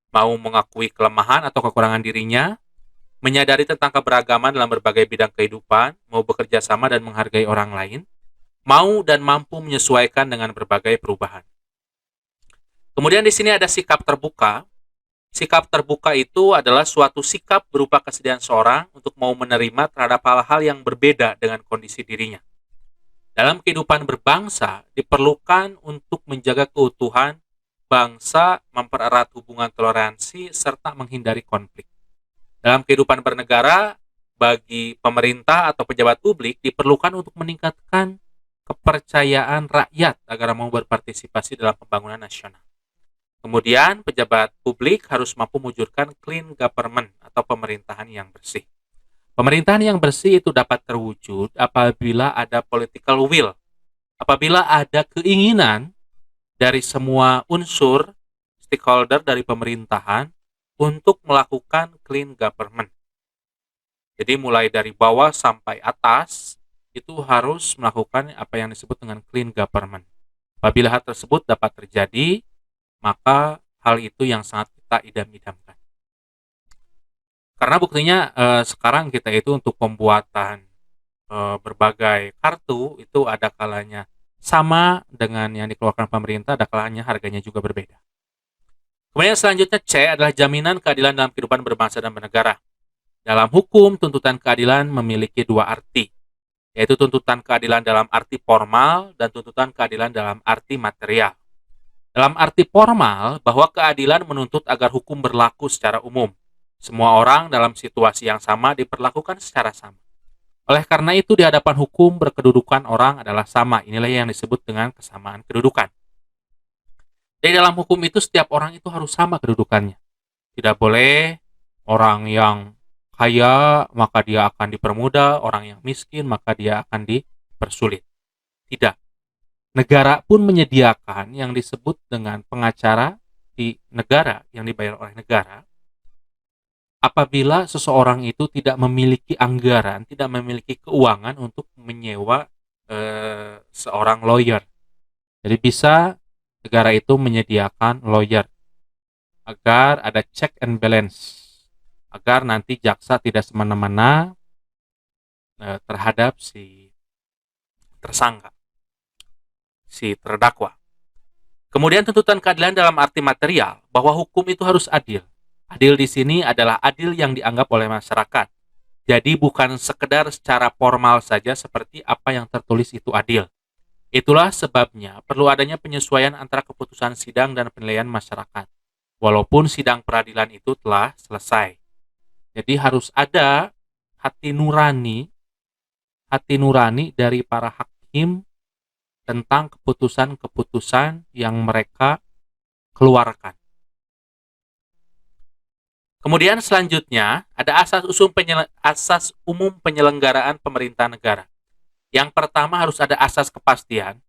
Mau mengakui kelemahan atau kekurangan dirinya, menyadari tentang keberagaman dalam berbagai bidang kehidupan, mau bekerja sama dan menghargai orang lain, mau dan mampu menyesuaikan dengan berbagai perubahan. Kemudian di sini ada sikap terbuka. Sikap terbuka itu adalah suatu sikap berupa kesediaan seorang untuk mau menerima terhadap hal-hal yang berbeda dengan kondisi dirinya. Dalam kehidupan berbangsa, diperlukan untuk menjaga keutuhan bangsa, mempererat hubungan toleransi, serta menghindari konflik. Dalam kehidupan bernegara, bagi pemerintah atau pejabat publik diperlukan untuk meningkatkan kepercayaan rakyat agar mau berpartisipasi dalam pembangunan nasional. Kemudian, pejabat publik harus mampu mewujudkan clean government atau pemerintahan yang bersih. Pemerintahan yang bersih itu dapat terwujud apabila ada political will, apabila ada keinginan dari semua unsur stakeholder dari pemerintahan untuk melakukan clean government. Jadi mulai dari bawah sampai atas itu harus melakukan apa yang disebut dengan clean government. Apabila hal tersebut dapat terjadi, maka hal itu yang sangat kita idam-idamkan. Karena buktinya sekarang kita itu untuk pembuatan berbagai kartu itu ada kalanya sama dengan yang dikeluarkan pemerintah, ada kalanya harganya juga berbeda. Kemudian selanjutnya C adalah jaminan keadilan dalam kehidupan berbangsa dan bernegara. Dalam hukum, tuntutan keadilan memiliki dua arti, yaitu tuntutan keadilan dalam arti formal dan tuntutan keadilan dalam arti material. Dalam arti formal, bahwa keadilan menuntut agar hukum berlaku secara umum. Semua orang dalam situasi yang sama diperlakukan secara sama. Oleh karena itu, di hadapan hukum berkedudukan orang adalah sama. Inilah yang disebut dengan kesamaan kedudukan. Jadi dalam hukum itu setiap orang itu harus sama kedudukannya. Tidak boleh orang yang kaya maka dia akan dipermudah, orang yang miskin maka dia akan dipersulit. Tidak. Negara pun menyediakan yang disebut dengan pengacara di negara yang dibayar oleh negara. Apabila seseorang itu tidak memiliki anggaran, tidak memiliki keuangan untuk menyewa seorang lawyer. Jadi bisa negara itu menyediakan lawyer agar ada check and balance, agar nanti jaksa tidak semena-mena terhadap si tersangka, si terdakwa. Kemudian tuntutan keadilan dalam arti material, bahwa hukum itu harus adil. Adil di sini adalah adil yang dianggap oleh masyarakat. Jadi bukan sekedar secara formal saja seperti apa yang tertulis itu adil. Itulah sebabnya perlu adanya penyesuaian antara keputusan sidang dan penilaian masyarakat. Walaupun sidang peradilan itu telah selesai. Jadi harus ada hati nurani dari para hakim tentang keputusan-keputusan yang mereka keluarkan. Kemudian selanjutnya ada asas umum penyelenggaraan pemerintah negara. Yang pertama harus ada asas kepastian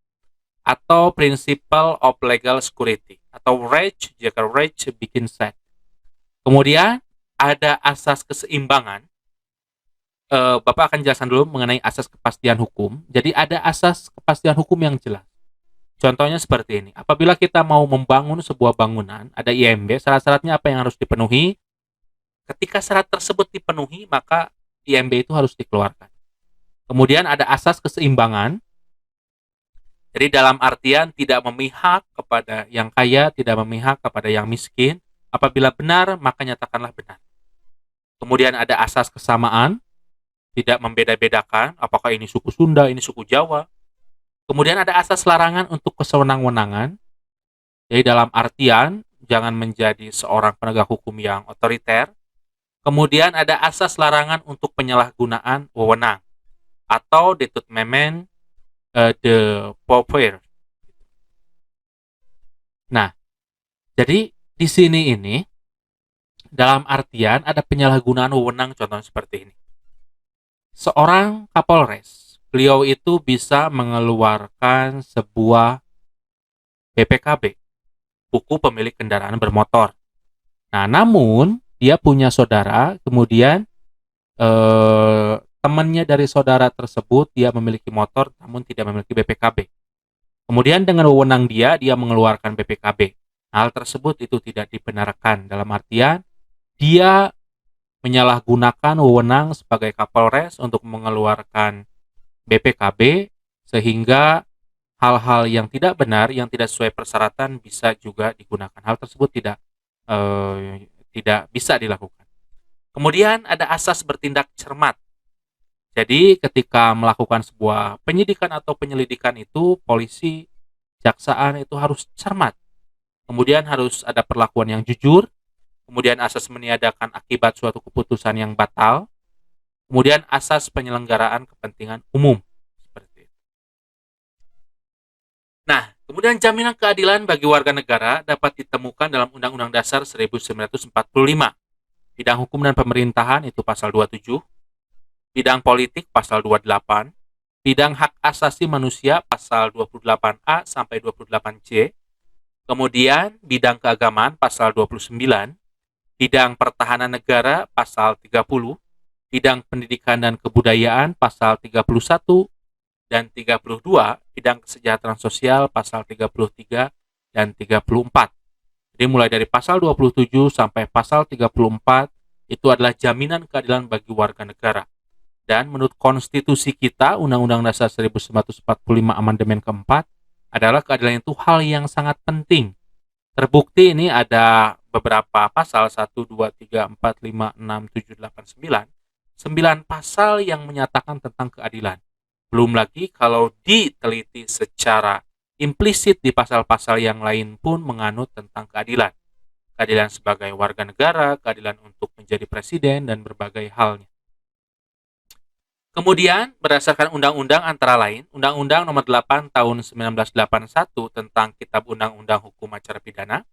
atau Principle of Legal Security atau REG jika REG bikin set. Kemudian ada asas keseimbangan. Bapak akan jelaskan dulu mengenai asas kepastian hukum. Jadi ada asas kepastian hukum yang jelas. Contohnya seperti ini. Apabila kita mau membangun sebuah bangunan, ada IMB, syarat-syaratnya apa yang harus dipenuhi? Ketika syarat tersebut dipenuhi, maka IMB itu harus dikeluarkan. Kemudian ada asas keseimbangan. Jadi dalam artian tidak memihak kepada yang kaya, tidak memihak kepada yang miskin. Apabila benar, maka nyatakanlah benar. Kemudian ada asas kesamaan. Tidak membeda-bedakan apakah ini suku Sunda, ini suku Jawa. Kemudian ada asas larangan untuk kesewenang-wenangan. Jadi dalam artian jangan menjadi seorang penegak hukum yang otoriter. Kemudian ada asas larangan untuk penyalahgunaan wewenang atau détournement de pouvoir. Nah, jadi di sini ini dalam artian ada penyalahgunaan wewenang, contohnya seperti ini. Seorang Kapolres, beliau itu bisa mengeluarkan sebuah BPKB, buku pemilik kendaraan bermotor. Nah, namun dia punya saudara, kemudian temannya dari saudara tersebut dia memiliki motor namun tidak memiliki BPKB. Kemudian dengan wewenang dia mengeluarkan BPKB. Hal tersebut itu tidak dibenarkan, dalam artian dia menyalahgunakan wewenang sebagai Kapolres untuk mengeluarkan BPKB sehingga hal-hal yang tidak benar, yang tidak sesuai persyaratan bisa juga digunakan. Hal tersebut tidak bisa dilakukan. Kemudian ada asas bertindak cermat. Jadi ketika melakukan sebuah penyidikan atau penyelidikan itu, polisi, jaksaan itu harus cermat. Kemudian harus ada perlakuan yang jujur. Kemudian asas meniadakan akibat suatu keputusan yang batal. Kemudian asas penyelenggaraan kepentingan umum. Seperti itu. Nah, kemudian jaminan keadilan bagi warga negara dapat ditemukan dalam Undang-Undang Dasar 1945. Bidang hukum dan pemerintahan itu pasal 27. Bidang politik pasal 28, bidang hak asasi manusia pasal 28A sampai 28C, kemudian bidang keagamaan pasal 29, bidang pertahanan negara pasal 30, bidang pendidikan dan kebudayaan pasal 31 dan 32, bidang kesejahteraan sosial pasal 33 dan 34. Jadi mulai dari pasal 27 sampai pasal 34 itu adalah jaminan keadilan bagi warga negara. Dan menurut konstitusi kita, Undang-Undang Dasar 1945 Amandemen keempat, adalah keadilan itu hal yang sangat penting. Terbukti ini ada beberapa pasal, 1, 2, 3, 4, 5, 6, 7, 8, 9. 9 pasal yang menyatakan tentang keadilan. Belum lagi kalau diteliti secara implisit di pasal-pasal yang lain pun menganut tentang keadilan. Keadilan sebagai warga negara, keadilan untuk menjadi presiden, dan berbagai halnya. Kemudian, berdasarkan undang-undang antara lain, Undang-Undang Nomor 8 Tahun 1981 tentang Kitab Undang-Undang Hukum Acara Pidana,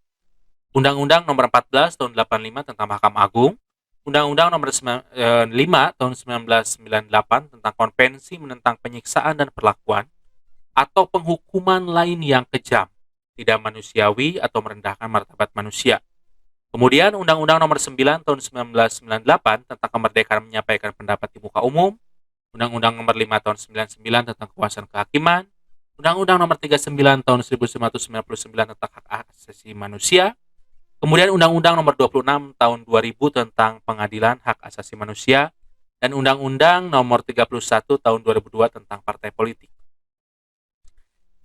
Undang-Undang Nomor 14 Tahun 85 tentang Mahkamah Agung, Undang-Undang Nomor 5 Tahun 1998 tentang Konvensi menentang penyiksaan dan perlakuan atau penghukuman lain yang kejam, tidak manusiawi atau merendahkan martabat manusia. Kemudian, Undang-Undang Nomor 9 Tahun 1998 tentang kemerdekaan menyampaikan pendapat di muka umum, Undang-Undang Nomor 5 Tahun 99 tentang kekuasaan kehakiman, Undang-Undang Nomor 39 Tahun 1999 tentang hak asasi manusia, kemudian Undang-Undang Nomor 26 Tahun 2000 tentang pengadilan hak asasi manusia, dan Undang-Undang Nomor 31 Tahun 2002 tentang partai politik.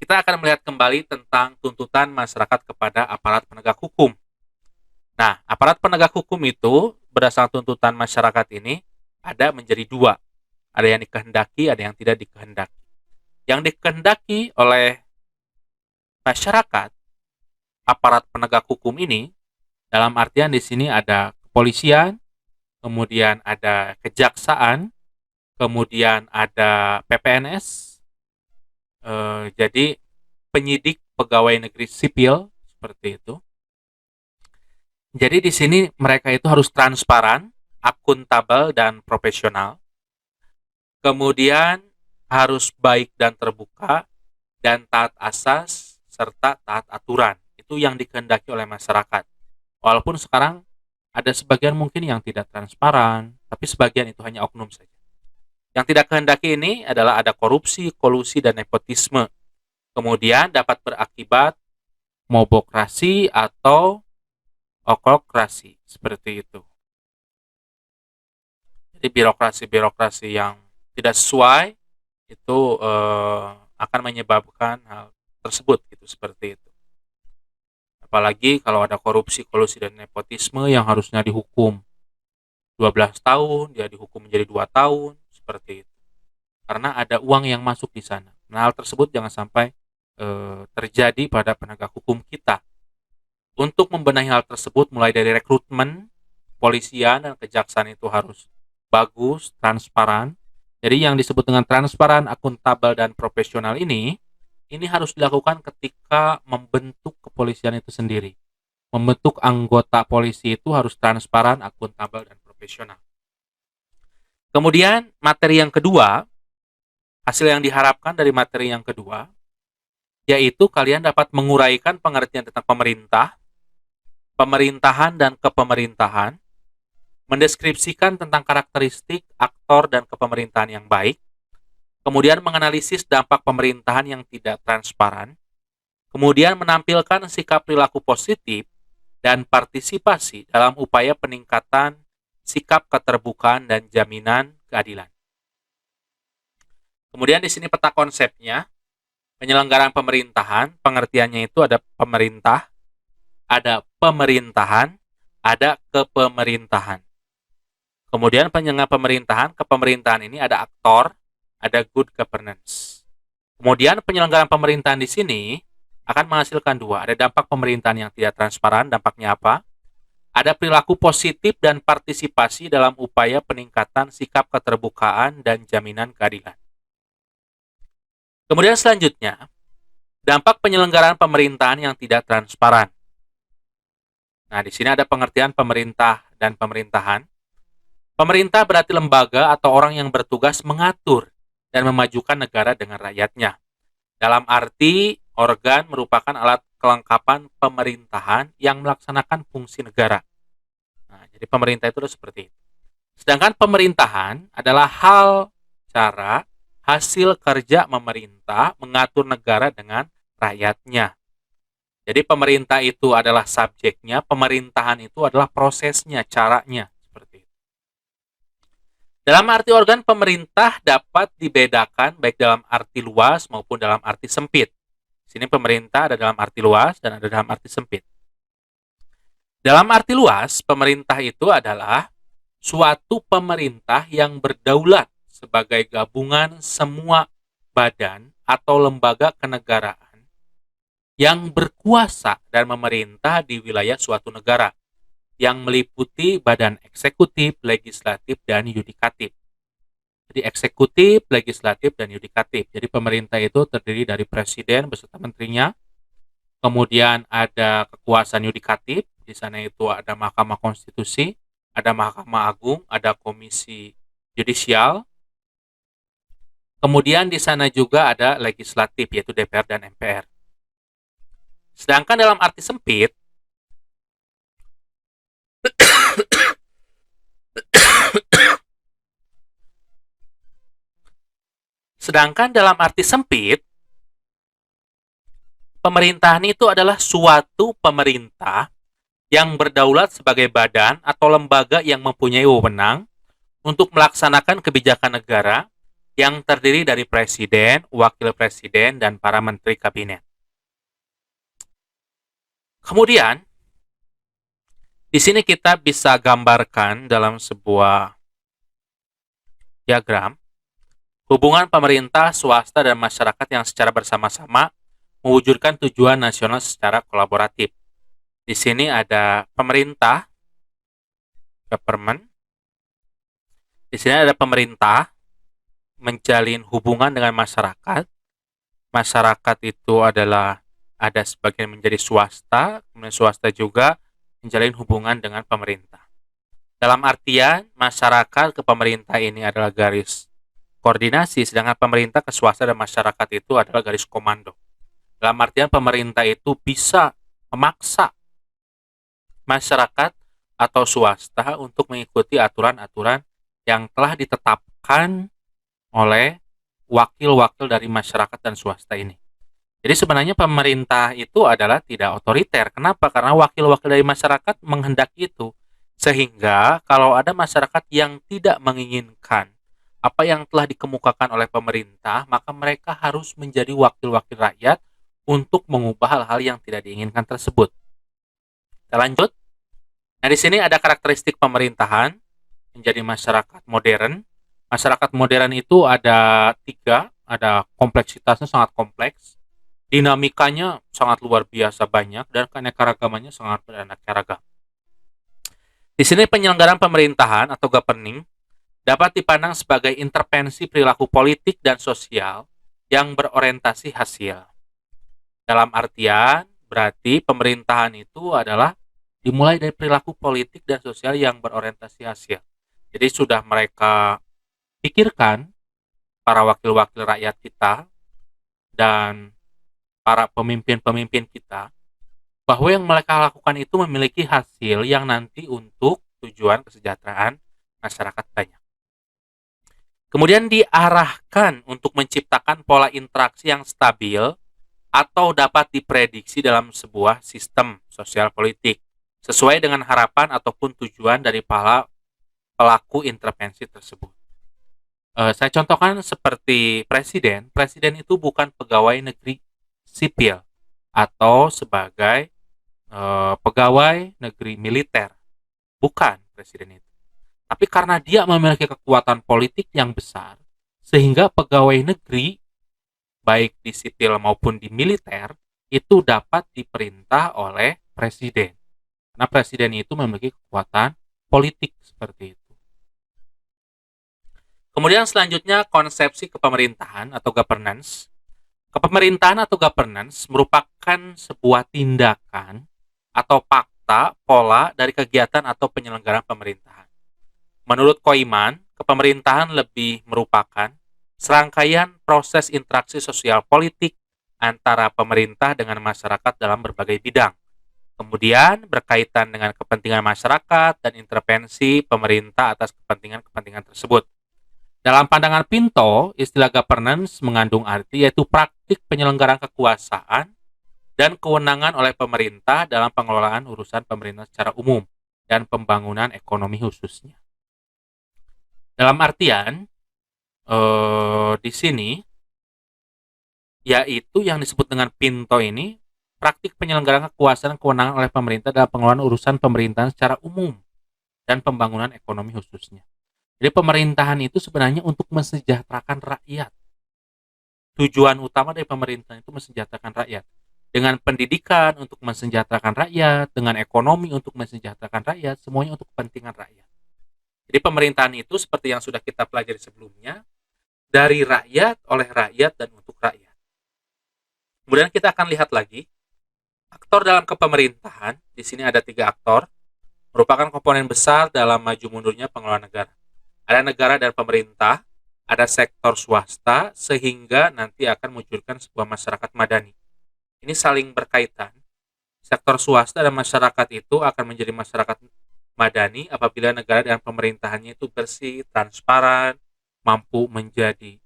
Kita akan melihat kembali tentang tuntutan masyarakat kepada aparat penegak hukum. Nah, aparat penegak hukum itu berdasarkan tuntutan masyarakat ini ada menjadi dua. Ada yang dikehendaki, ada yang tidak dikehendaki. Yang dikehendaki oleh masyarakat, aparat penegak hukum ini, dalam artian di sini ada kepolisian, kemudian ada kejaksaan, kemudian ada PPNS, jadi penyidik pegawai negeri sipil, seperti itu. Jadi di sini mereka itu harus transparan, akuntabel, dan profesional. Kemudian harus baik dan terbuka, dan taat asas, serta taat aturan. Itu yang dikehendaki oleh masyarakat. Walaupun sekarang ada sebagian mungkin yang tidak transparan, tapi sebagian itu hanya oknum saja. Yang tidak kehendaki ini adalah ada korupsi, kolusi, dan nepotisme. Kemudian dapat berakibat mobokrasi atau okokrasi, seperti itu. Jadi birokrasi-birokrasi yang tidak sesuai itu akan menyebabkan hal tersebut, gitu, seperti itu. Apalagi kalau ada korupsi, kolusi, dan nepotisme yang harusnya dihukum 12 tahun, dia dihukum menjadi 2 tahun, seperti itu. Karena ada uang yang masuk di sana. Nah, hal tersebut jangan sampai terjadi pada penegak hukum kita. Untuk membenahi hal tersebut, mulai dari rekrutmen, polisian, dan kejaksaan itu harus bagus, transparan. Jadi yang disebut dengan transparan, akuntabel, dan profesional ini harus dilakukan ketika membentuk kepolisian itu sendiri. Membentuk anggota polisi itu harus transparan, akuntabel, dan profesional. Kemudian materi yang kedua, hasil yang diharapkan dari materi yang kedua, yaitu kalian dapat menguraikan pengertian tentang pemerintah, pemerintahan, dan kepemerintahan, mendeskripsikan tentang karakteristik aktor dan kepemerintahan yang baik, kemudian menganalisis dampak pemerintahan yang tidak transparan, kemudian menampilkan sikap perilaku positif dan partisipasi dalam upaya peningkatan sikap keterbukaan dan jaminan keadilan. Kemudian di sini peta konsepnya, penyelenggaraan pemerintahan, pengertiannya itu ada pemerintah, ada pemerintahan, ada kepemerintahan. Kemudian penyelenggaraan pemerintahan, kepemerintahan ini ada aktor, ada good governance. Kemudian penyelenggaraan pemerintahan di sini akan menghasilkan dua, ada dampak pemerintahan yang tidak transparan, dampaknya apa? Ada perilaku positif dan partisipasi dalam upaya peningkatan sikap keterbukaan dan jaminan keadilan. Kemudian selanjutnya, dampak penyelenggaraan pemerintahan yang tidak transparan. Nah, di sini ada pengertian pemerintah dan pemerintahan. Pemerintah berarti lembaga atau orang yang bertugas mengatur dan memajukan negara dengan rakyatnya. Dalam arti, organ merupakan alat kelengkapan pemerintahan yang melaksanakan fungsi negara. Nah, jadi pemerintah itu seperti itu. Sedangkan pemerintahan adalah hal, cara, hasil kerja memerintah mengatur negara dengan rakyatnya. Jadi pemerintah itu adalah subjeknya, pemerintahan itu adalah prosesnya, caranya. Seperti itu. Dalam arti organ pemerintah dapat dibedakan baik dalam arti luas maupun dalam arti sempit. Di sini pemerintah ada dalam arti luas dan ada dalam arti sempit. Dalam arti luas, pemerintah itu adalah suatu pemerintah yang berdaulat sebagai gabungan semua badan atau lembaga kenegaraan yang berkuasa dan memerintah di wilayah suatu negara, yang meliputi badan eksekutif, legislatif, dan yudikatif. Jadi eksekutif, legislatif, dan yudikatif. Jadi pemerintah itu terdiri dari presiden beserta menterinya, kemudian ada kekuasaan yudikatif, di sana itu ada Mahkamah Konstitusi, ada Mahkamah Agung, ada Komisi Yudisial, kemudian di sana juga ada legislatif, yaitu DPR dan MPR. Sedangkan dalam arti sempit, pemerintahan itu adalah suatu pemerintah yang berdaulat sebagai badan atau lembaga yang mempunyai wewenang untuk melaksanakan kebijakan negara yang terdiri dari presiden, wakil presiden, dan para menteri kabinet. Kemudian, di sini kita bisa gambarkan dalam sebuah diagram hubungan pemerintah, swasta, dan masyarakat yang secara bersama-sama mewujudkan tujuan nasional secara kolaboratif. Di sini ada pemerintah, government. Di sini ada pemerintah menjalin hubungan dengan masyarakat. Masyarakat itu adalah ada sebagian menjadi swasta, kemudian swasta juga menjalin hubungan dengan pemerintah. Dalam artian, masyarakat ke pemerintah ini adalah garis koordinasi, sedangkan pemerintah ke swasta dan masyarakat itu adalah garis komando. Dalam artian pemerintah itu bisa memaksa masyarakat atau swasta untuk mengikuti aturan-aturan yang telah ditetapkan oleh wakil-wakil dari masyarakat dan swasta ini. Jadi sebenarnya pemerintah itu adalah tidak otoriter. Kenapa? Karena wakil-wakil dari masyarakat menghendaki itu. Sehingga kalau ada masyarakat yang tidak menginginkan apa yang telah dikemukakan oleh pemerintah, maka mereka harus menjadi wakil-wakil rakyat untuk mengubah hal-hal yang tidak diinginkan tersebut. Kita lanjut. Nah, di sini ada karakteristik pemerintahan menjadi masyarakat modern. Masyarakat modern itu ada 3, ada kompleksitasnya sangat kompleks, dinamikanya sangat luar biasa banyak, dan keanekaragamannya sangat beraneka ragam. Di sini penyelenggaraan pemerintahan atau governing dapat dipandang sebagai intervensi perilaku politik dan sosial yang berorientasi hasil. Dalam artian, berarti pemerintahan itu adalah dimulai dari perilaku politik dan sosial yang berorientasi hasil. Jadi sudah mereka pikirkan, para wakil-wakil rakyat kita dan para pemimpin-pemimpin kita, bahwa yang mereka lakukan itu memiliki hasil yang nanti untuk tujuan kesejahteraan masyarakat banyak. Kemudian diarahkan untuk menciptakan pola interaksi yang stabil atau dapat diprediksi dalam sebuah sistem sosial politik sesuai dengan harapan ataupun tujuan dari para pelaku intervensi tersebut. Saya contohkan seperti presiden. Presiden itu bukan pegawai negeri sipil atau sebagai pegawai negeri militer. Bukan presiden itu. Tapi karena dia memiliki kekuatan politik yang besar, sehingga pegawai negeri, baik di sipil maupun di militer, itu dapat diperintah oleh presiden. Karena presiden itu memiliki kekuatan politik seperti itu. Kemudian selanjutnya konsepsi kepemerintahan atau governance. Kepemerintahan atau governance merupakan sebuah tindakan atau fakta, pola dari kegiatan atau penyelenggaraan pemerintahan. Menurut Koiman, kepemerintahan lebih merupakan serangkaian proses interaksi sosial politik antara pemerintah dengan masyarakat dalam berbagai bidang. Kemudian berkaitan dengan kepentingan masyarakat dan intervensi pemerintah atas kepentingan-kepentingan tersebut. Dalam pandangan Pinto, istilah governance mengandung arti yaitu praktik penyelenggaraan kekuasaan dan kewenangan oleh pemerintah dalam pengelolaan urusan pemerintah secara umum dan pembangunan ekonomi khususnya. Dalam artian di sini yaitu yang disebut dengan Pinto ini praktik penyelenggaraan kekuasaan dan kewenangan oleh pemerintah dalam pengelolaan urusan pemerintahan secara umum dan pembangunan ekonomi khususnya. Jadi pemerintahan itu sebenarnya untuk mensejahterakan rakyat. Tujuan utama dari pemerintahan itu mensejahterakan rakyat. Dengan pendidikan untuk mensejahterakan rakyat, dengan ekonomi untuk mensejahterakan rakyat, semuanya untuk kepentingan rakyat. Jadi pemerintahan itu seperti yang sudah kita pelajari sebelumnya, dari rakyat, oleh rakyat, dan untuk rakyat. Kemudian kita akan lihat lagi, aktor dalam kepemerintahan, di sini ada 3 aktor, merupakan komponen besar dalam maju mundurnya pengelolaan negara. Ada negara dan pemerintah, ada sektor swasta, sehingga nanti akan mewujudkan sebuah masyarakat madani. Ini saling berkaitan. Sektor swasta dan masyarakat itu akan menjadi masyarakat madani apabila negara dan pemerintahannya itu bersih, transparan, mampu menjadi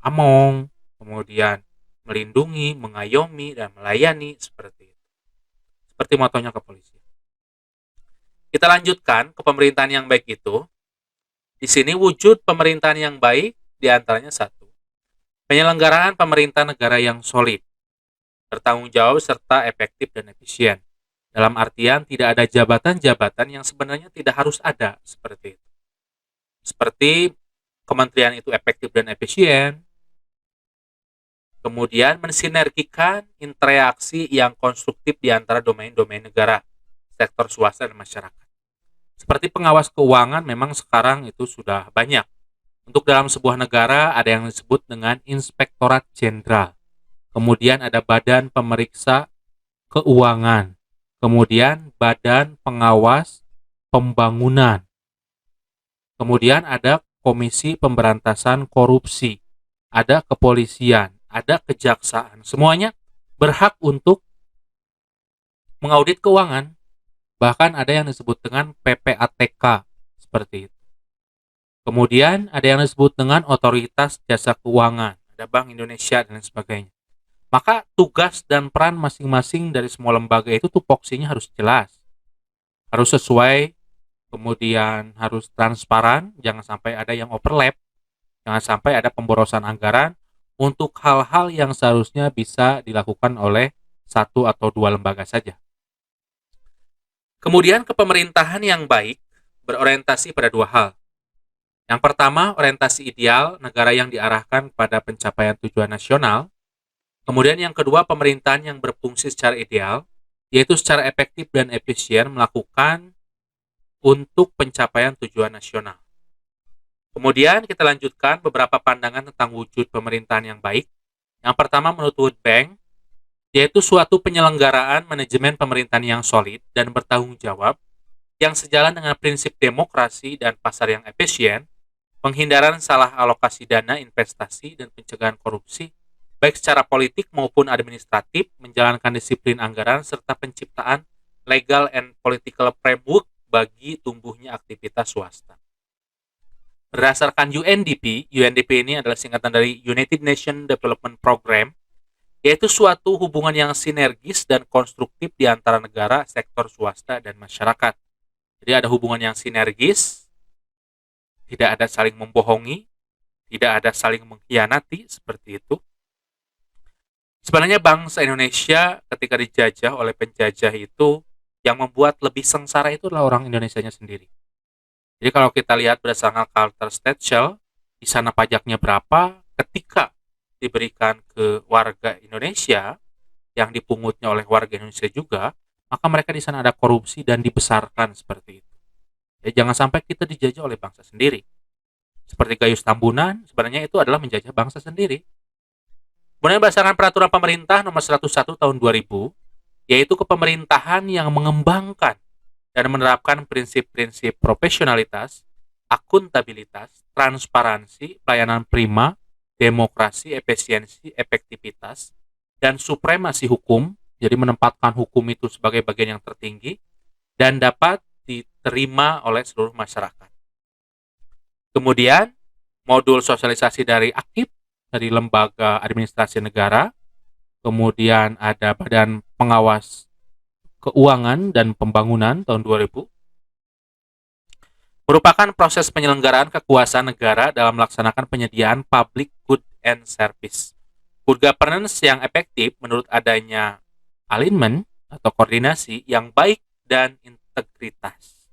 among, kemudian melindungi, mengayomi, dan melayani seperti itu. Seperti motonya kepolisian. Kita lanjutkan ke pemerintahan yang baik itu. Di sini wujud pemerintahan yang baik diantaranya 1. Penyelenggaraan pemerintah negara yang solid, bertanggung jawab serta efektif dan efisien. Dalam artian tidak ada jabatan-jabatan yang sebenarnya tidak harus ada seperti itu. Seperti kementerian itu efektif dan efisien, kemudian mensinergikan interaksi yang konstruktif di antara domain-domain negara, sektor swasta dan masyarakat. Seperti pengawas keuangan memang sekarang itu sudah banyak. Untuk dalam sebuah negara ada yang disebut dengan Inspektorat Jenderal. Kemudian ada Badan Pemeriksa Keuangan. Kemudian Badan Pengawas Pembangunan. Kemudian ada Komisi Pemberantasan Korupsi. Ada kepolisian, ada kejaksaan. Semuanya berhak untuk mengaudit keuangan. Bahkan ada yang disebut dengan PPATK seperti itu. Kemudian ada yang disebut dengan Otoritas Jasa Keuangan, ada Bank Indonesia dan sebagainya. Maka tugas dan peran masing-masing dari semua lembaga itu tupoksinya harus jelas. Harus sesuai, kemudian harus transparan, jangan sampai ada yang overlap, jangan sampai ada pemborosan anggaran untuk hal-hal yang seharusnya bisa dilakukan oleh 1 atau 2 lembaga saja. Kemudian kepemerintahan yang baik berorientasi pada 2 hal. Yang pertama, orientasi ideal negara yang diarahkan pada pencapaian tujuan nasional. Kemudian yang kedua, pemerintahan yang berfungsi secara ideal, yaitu secara efektif dan efisien melakukan untuk pencapaian tujuan nasional. Kemudian kita lanjutkan beberapa pandangan tentang wujud pemerintahan yang baik. Yang pertama menurut World Bank, yaitu suatu penyelenggaraan manajemen pemerintahan yang solid dan bertanggung jawab, yang sejalan dengan prinsip demokrasi dan pasar yang efisien, penghindaran salah alokasi dana investasi dan pencegahan korupsi, baik secara politik maupun administratif, menjalankan disiplin anggaran, serta penciptaan legal and political framework bagi tumbuhnya aktivitas swasta. Berdasarkan UNDP, UNDP ini adalah singkatan dari United Nations Development Program, yaitu suatu hubungan yang sinergis dan konstruktif di antara negara, sektor swasta, dan masyarakat. Jadi ada hubungan yang sinergis, tidak ada saling membohongi, tidak ada saling mengkhianati, seperti itu. Sebenarnya bangsa Indonesia ketika dijajah oleh penjajah itu, yang membuat lebih sengsara itu adalah orang Indonesianya sendiri. Jadi kalau kita lihat berdasarkan Carter State Shell, di sana pajaknya berapa, ketika diberikan ke warga Indonesia, yang dipungutnya oleh warga Indonesia juga, maka mereka di sana ada korupsi dan dibesarkan seperti itu. Ya, jangan sampai kita dijajah oleh bangsa sendiri. Seperti Gayus Tambunan, sebenarnya itu adalah menjajah bangsa sendiri. Kemudian berdasarkan peraturan pemerintah nomor 101 tahun 2000, yaitu kepemerintahan yang mengembangkan dan menerapkan prinsip-prinsip profesionalitas, akuntabilitas, transparansi, pelayanan prima, demokrasi, efisiensi, efektivitas, dan supremasi hukum, jadi menempatkan hukum itu sebagai bagian yang tertinggi, dan dapat diterima oleh seluruh masyarakat. Kemudian, modul sosialisasi dari AKIP, dari Lembaga Administrasi Negara, kemudian ada Badan Pengawas Keuangan dan Pembangunan tahun 2000, merupakan proses penyelenggaraan kekuasaan negara dalam melaksanakan penyediaan public good and service. Good governance yang efektif menurut adanya alignment atau koordinasi yang baik dan integritas.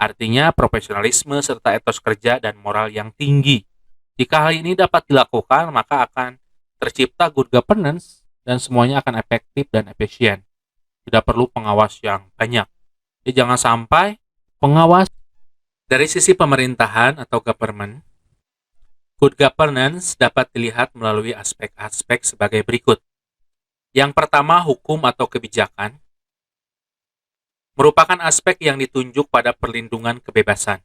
Artinya profesionalisme serta etos kerja dan moral yang tinggi. Jika hal ini dapat dilakukan, maka akan tercipta good governance dan semuanya akan efektif dan efisien. Tidak perlu pengawas yang banyak. Jadi jangan sampai pengawas dari sisi pemerintahan atau government, good governance dapat dilihat melalui aspek-aspek sebagai berikut. Yang pertama, hukum atau kebijakan merupakan aspek yang ditunjuk pada perlindungan kebebasan.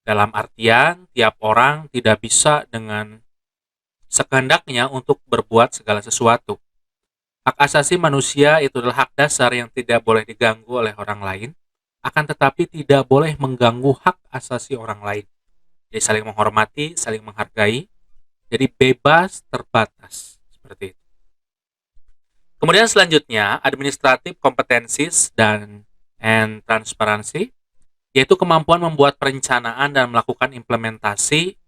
Dalam artian, tiap orang tidak bisa dengan sekehendaknya untuk berbuat segala sesuatu. Hak asasi manusia itu adalah hak dasar yang tidak boleh diganggu oleh orang lain, akan tetapi tidak boleh mengganggu hak asasi orang lain. Jadi saling menghormati, saling menghargai, jadi bebas terbatas, seperti itu. Kemudian selanjutnya, administrative competencies dan transparansi, yaitu kemampuan membuat perencanaan dan melakukan implementasi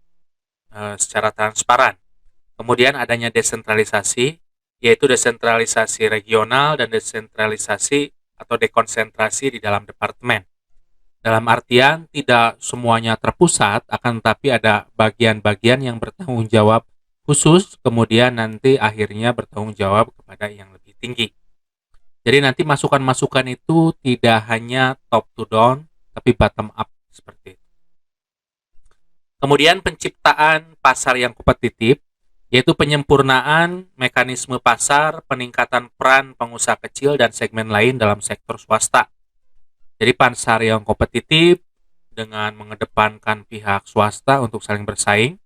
secara transparan. Kemudian adanya desentralisasi, yaitu desentralisasi regional dan desentralisasi atau dekonsentrasi di dalam departemen. Dalam artian tidak semuanya terpusat, akan tetapi ada bagian-bagian yang bertanggung jawab khusus, kemudian nanti akhirnya bertanggung jawab kepada yang lebih tinggi. Jadi nanti masukan-masukan itu tidak hanya top to down, tapi bottom up, seperti itu. Kemudian penciptaan pasar yang kompetitif, yaitu penyempurnaan mekanisme pasar, peningkatan peran pengusaha kecil dan segmen lain dalam sektor swasta. Jadi pasar yang kompetitif dengan mengedepankan pihak swasta untuk saling bersaing.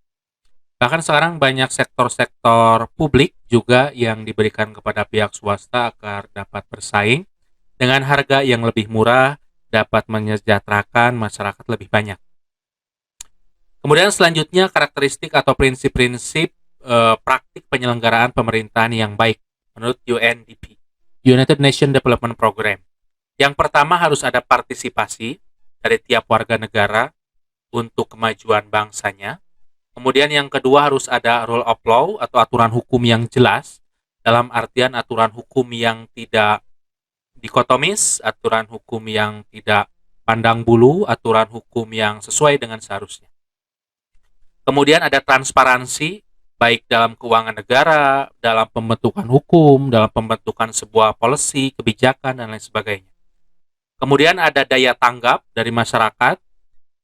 Bahkan sekarang banyak sektor-sektor publik juga yang diberikan kepada pihak swasta agar dapat bersaing dengan harga yang lebih murah, dapat menyejahterakan masyarakat lebih banyak. Kemudian selanjutnya karakteristik atau prinsip-prinsip praktik penyelenggaraan pemerintahan yang baik menurut UNDP, United Nations Development Program. Yang pertama harus ada partisipasi dari tiap warga negara untuk kemajuan bangsanya. Kemudian yang kedua harus ada rule of law atau aturan hukum yang jelas, dalam artian aturan hukum yang tidak dikotomis, aturan hukum yang tidak pandang bulu, aturan hukum yang sesuai dengan seharusnya. Kemudian ada transparansi, baik dalam keuangan negara, dalam pembentukan hukum, dalam pembentukan sebuah policy, kebijakan, dan lain sebagainya. Kemudian ada daya tanggap dari masyarakat,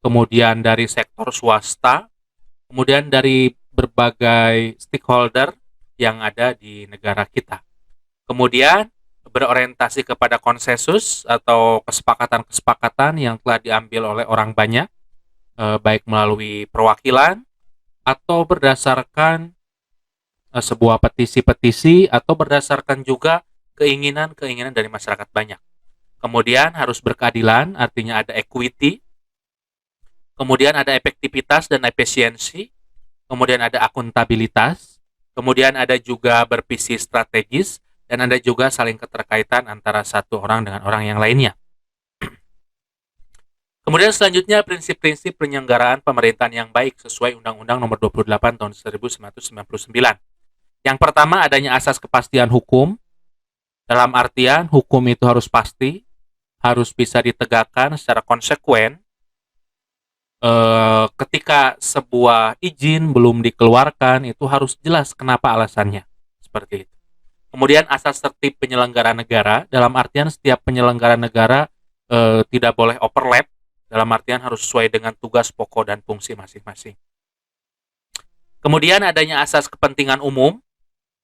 kemudian dari sektor swasta, kemudian dari berbagai stakeholder yang ada di negara kita. Kemudian berorientasi kepada konsensus atau kesepakatan-kesepakatan yang telah diambil oleh orang banyak, baik melalui perwakilan, atau berdasarkan sebuah petisi-petisi, atau berdasarkan juga keinginan-keinginan dari masyarakat banyak. Kemudian harus berkeadilan, artinya ada equity. Kemudian ada efektivitas dan efisiensi. Kemudian ada akuntabilitas. Kemudian ada juga bervisi strategis. Dan ada juga saling keterkaitan antara satu orang dengan orang yang lainnya. Kemudian selanjutnya prinsip-prinsip penyelenggaraan pemerintahan yang baik sesuai Undang-Undang Nomor 28 Tahun 1999. Yang pertama adanya asas kepastian hukum. Dalam artian hukum itu harus pasti, harus bisa ditegakkan secara konsekuen. Ketika sebuah izin belum dikeluarkan itu harus jelas kenapa alasannya. Seperti itu. Kemudian asas tertib penyelenggara negara. Dalam artian setiap penyelenggara negara tidak boleh overlap. Dalam artian harus sesuai dengan tugas pokok dan fungsi masing-masing. Kemudian adanya asas kepentingan umum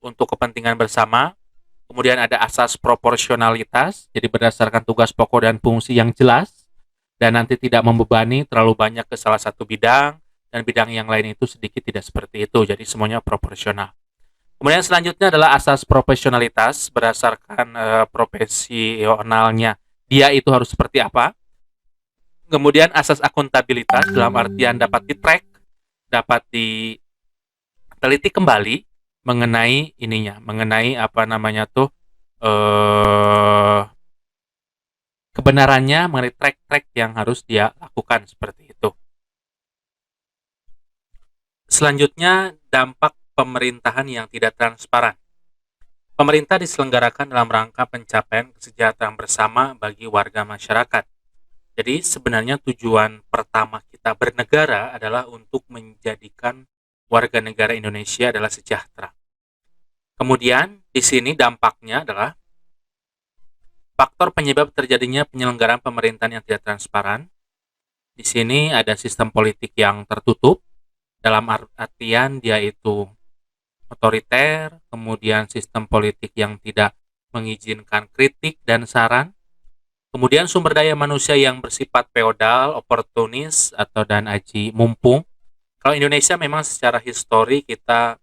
untuk kepentingan bersama. Kemudian ada asas proporsionalitas, jadi berdasarkan tugas pokok dan fungsi yang jelas, dan nanti tidak membebani terlalu banyak ke salah satu bidang, dan bidang yang lain itu sedikit tidak seperti itu, jadi semuanya proporsional. Kemudian selanjutnya adalah asas profesionalitas, berdasarkan profesionalnya, dia itu harus seperti apa. Kemudian asas akuntabilitas dalam artian dapat di-track, dapat diteliti kembali mengenai ininya, mengenai kebenarannya, mengenai track-track yang harus dia lakukan seperti itu. Selanjutnya dampak pemerintahan yang tidak transparan. Pemerintah diselenggarakan dalam rangka pencapaian kesejahteraan bersama bagi warga masyarakat. Jadi sebenarnya tujuan pertama kita bernegara adalah untuk menjadikan warga negara Indonesia adalah sejahtera. Kemudian di sini dampaknya adalah faktor penyebab terjadinya penyelenggaraan pemerintahan yang tidak transparan. Di sini ada sistem politik yang tertutup, dalam artian dia itu otoriter, kemudian sistem politik yang tidak mengizinkan kritik dan saran. Kemudian sumber daya manusia yang bersifat feodal, oportunis, atau dan aji mumpung. Kalau Indonesia memang secara histori kita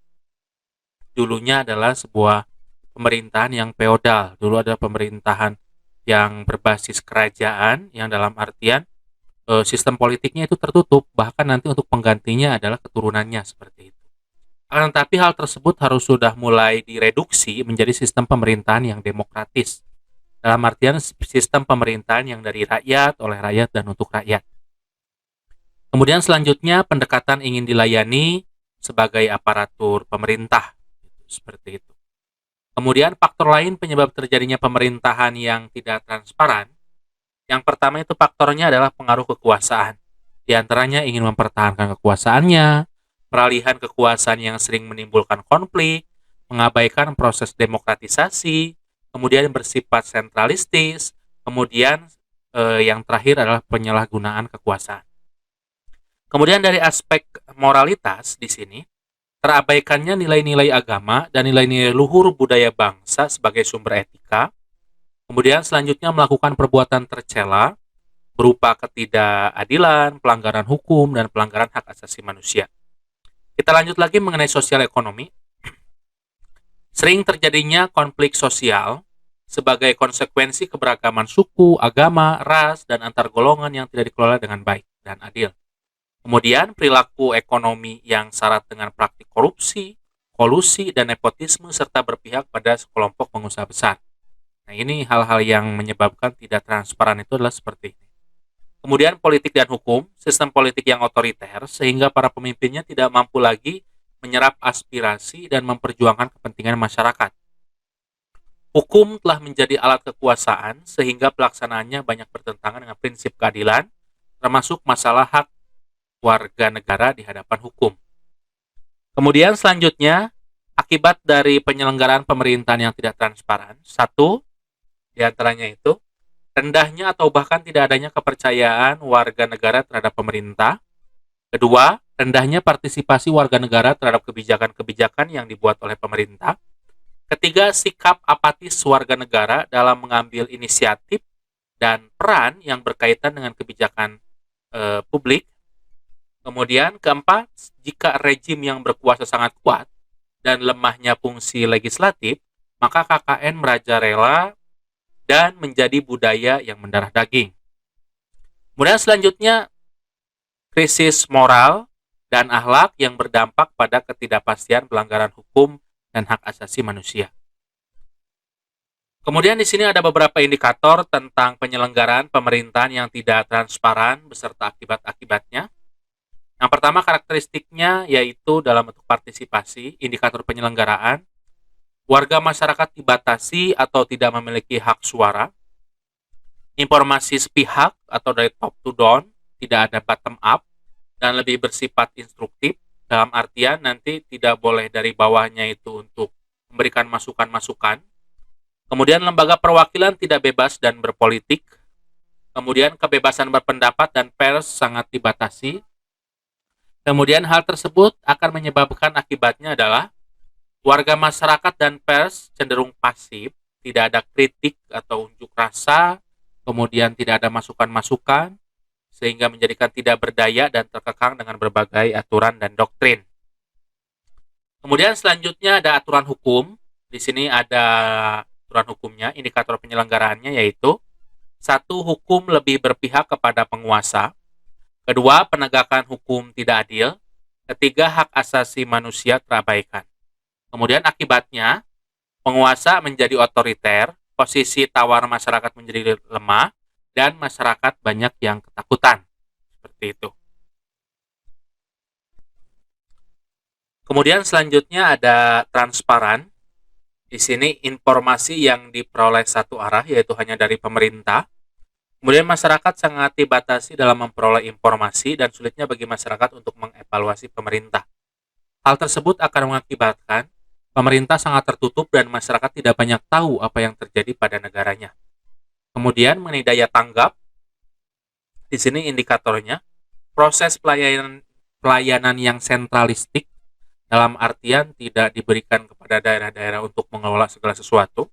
dulunya adalah sebuah pemerintahan yang feodal. Dulu ada pemerintahan yang berbasis kerajaan, yang dalam artian sistem politiknya itu tertutup, bahkan nanti untuk penggantinya adalah keturunannya seperti itu. Akan tetapi hal tersebut harus sudah mulai direduksi menjadi sistem pemerintahan yang demokratis. Dalam artian sistem pemerintahan yang dari rakyat, oleh rakyat, dan untuk rakyat. Kemudian selanjutnya pendekatan ingin dilayani sebagai aparatur pemerintah. Seperti itu. Kemudian faktor lain penyebab terjadinya pemerintahan yang tidak transparan. Yang pertama itu faktornya adalah pengaruh kekuasaan. Di antaranya ingin mempertahankan kekuasaannya, peralihan kekuasaan yang sering menimbulkan konflik, mengabaikan proses demokratisasi, kemudian bersifat sentralistis, kemudian yang terakhir adalah penyalahgunaan kekuasaan. Kemudian dari aspek moralitas di sini, terabaikannya nilai-nilai agama dan nilai-nilai luhur budaya bangsa sebagai sumber etika. Kemudian selanjutnya melakukan perbuatan tercela berupa ketidakadilan, pelanggaran hukum, dan pelanggaran hak asasi manusia. Kita lanjut lagi mengenai sosial ekonomi. Sering terjadinya konflik sosial sebagai konsekuensi keberagaman suku, agama, ras, dan antar golongan yang tidak dikelola dengan baik dan adil. Kemudian perilaku ekonomi yang syarat dengan praktik korupsi, kolusi, dan nepotisme serta berpihak pada sekelompok pengusaha besar. Nah, ini hal-hal yang menyebabkan tidak transparan itu adalah seperti ini. Kemudian politik dan hukum, sistem politik yang otoriter sehingga para pemimpinnya tidak mampu lagi menyerap aspirasi dan memperjuangkan kepentingan masyarakat. Hukum telah menjadi alat kekuasaan sehingga pelaksanaannya banyak bertentangan dengan prinsip keadilan, termasuk masalah hak warga negara di hadapan hukum. Kemudian selanjutnya, akibat dari penyelenggaraan pemerintahan yang tidak transparan, satu, di antaranya itu, rendahnya atau bahkan tidak adanya kepercayaan warga negara terhadap pemerintah. Kedua, rendahnya partisipasi warga negara terhadap kebijakan-kebijakan yang dibuat oleh pemerintah. Ketiga, sikap apatis warga negara dalam mengambil inisiatif dan peran yang berkaitan dengan kebijakan publik. Kemudian keempat, jika rejim yang berkuasa sangat kuat dan lemahnya fungsi legislatif, maka KKN merajalela dan menjadi budaya yang mendarah daging. Kemudian selanjutnya, krisis moral dan akhlak yang berdampak pada ketidakpastian pelanggaran hukum dan hak asasi manusia. Kemudian di sini ada beberapa indikator tentang penyelenggaraan pemerintahan yang tidak transparan beserta akibat-akibatnya. Yang pertama karakteristiknya yaitu dalam bentuk partisipasi, indikator penyelenggaraan, warga masyarakat dibatasi atau tidak memiliki hak suara, informasi sepihak atau dari top to down, tidak ada bottom up, dan lebih bersifat instruktif, dalam artian nanti tidak boleh dari bawahnya itu untuk memberikan masukan-masukan. Kemudian lembaga perwakilan tidak bebas dan berpolitik. Kemudian kebebasan berpendapat dan pers sangat dibatasi. Kemudian hal tersebut akan menyebabkan akibatnya adalah warga masyarakat dan pers cenderung pasif, tidak ada kritik atau unjuk rasa, kemudian tidak ada masukan-masukan, sehingga menjadikan tidak berdaya dan terkekang dengan berbagai aturan dan doktrin. Kemudian selanjutnya ada aturan hukum. Di sini ada aturan hukumnya, indikator penyelenggaraannya yaitu 1. Hukum lebih berpihak kepada penguasa. 2. Penegakan hukum tidak adil. 3. Hak asasi manusia terabaikan. Kemudian akibatnya, penguasa menjadi otoriter, posisi tawar masyarakat menjadi lemah, dan masyarakat banyak yang ketakutan. Seperti itu. Kemudian selanjutnya ada transparan. Di sini informasi yang diperoleh satu arah, yaitu hanya dari pemerintah. Kemudian masyarakat sangat dibatasi dalam memperoleh informasi dan sulitnya bagi masyarakat untuk mengevaluasi pemerintah. Hal tersebut akan mengakibatkan pemerintah sangat tertutup dan masyarakat tidak banyak tahu apa yang terjadi pada negaranya. Kemudian mengenai daya tanggap, di sini indikatornya, proses pelayanan yang sentralistik, dalam artian tidak diberikan kepada daerah-daerah untuk mengelola segala sesuatu.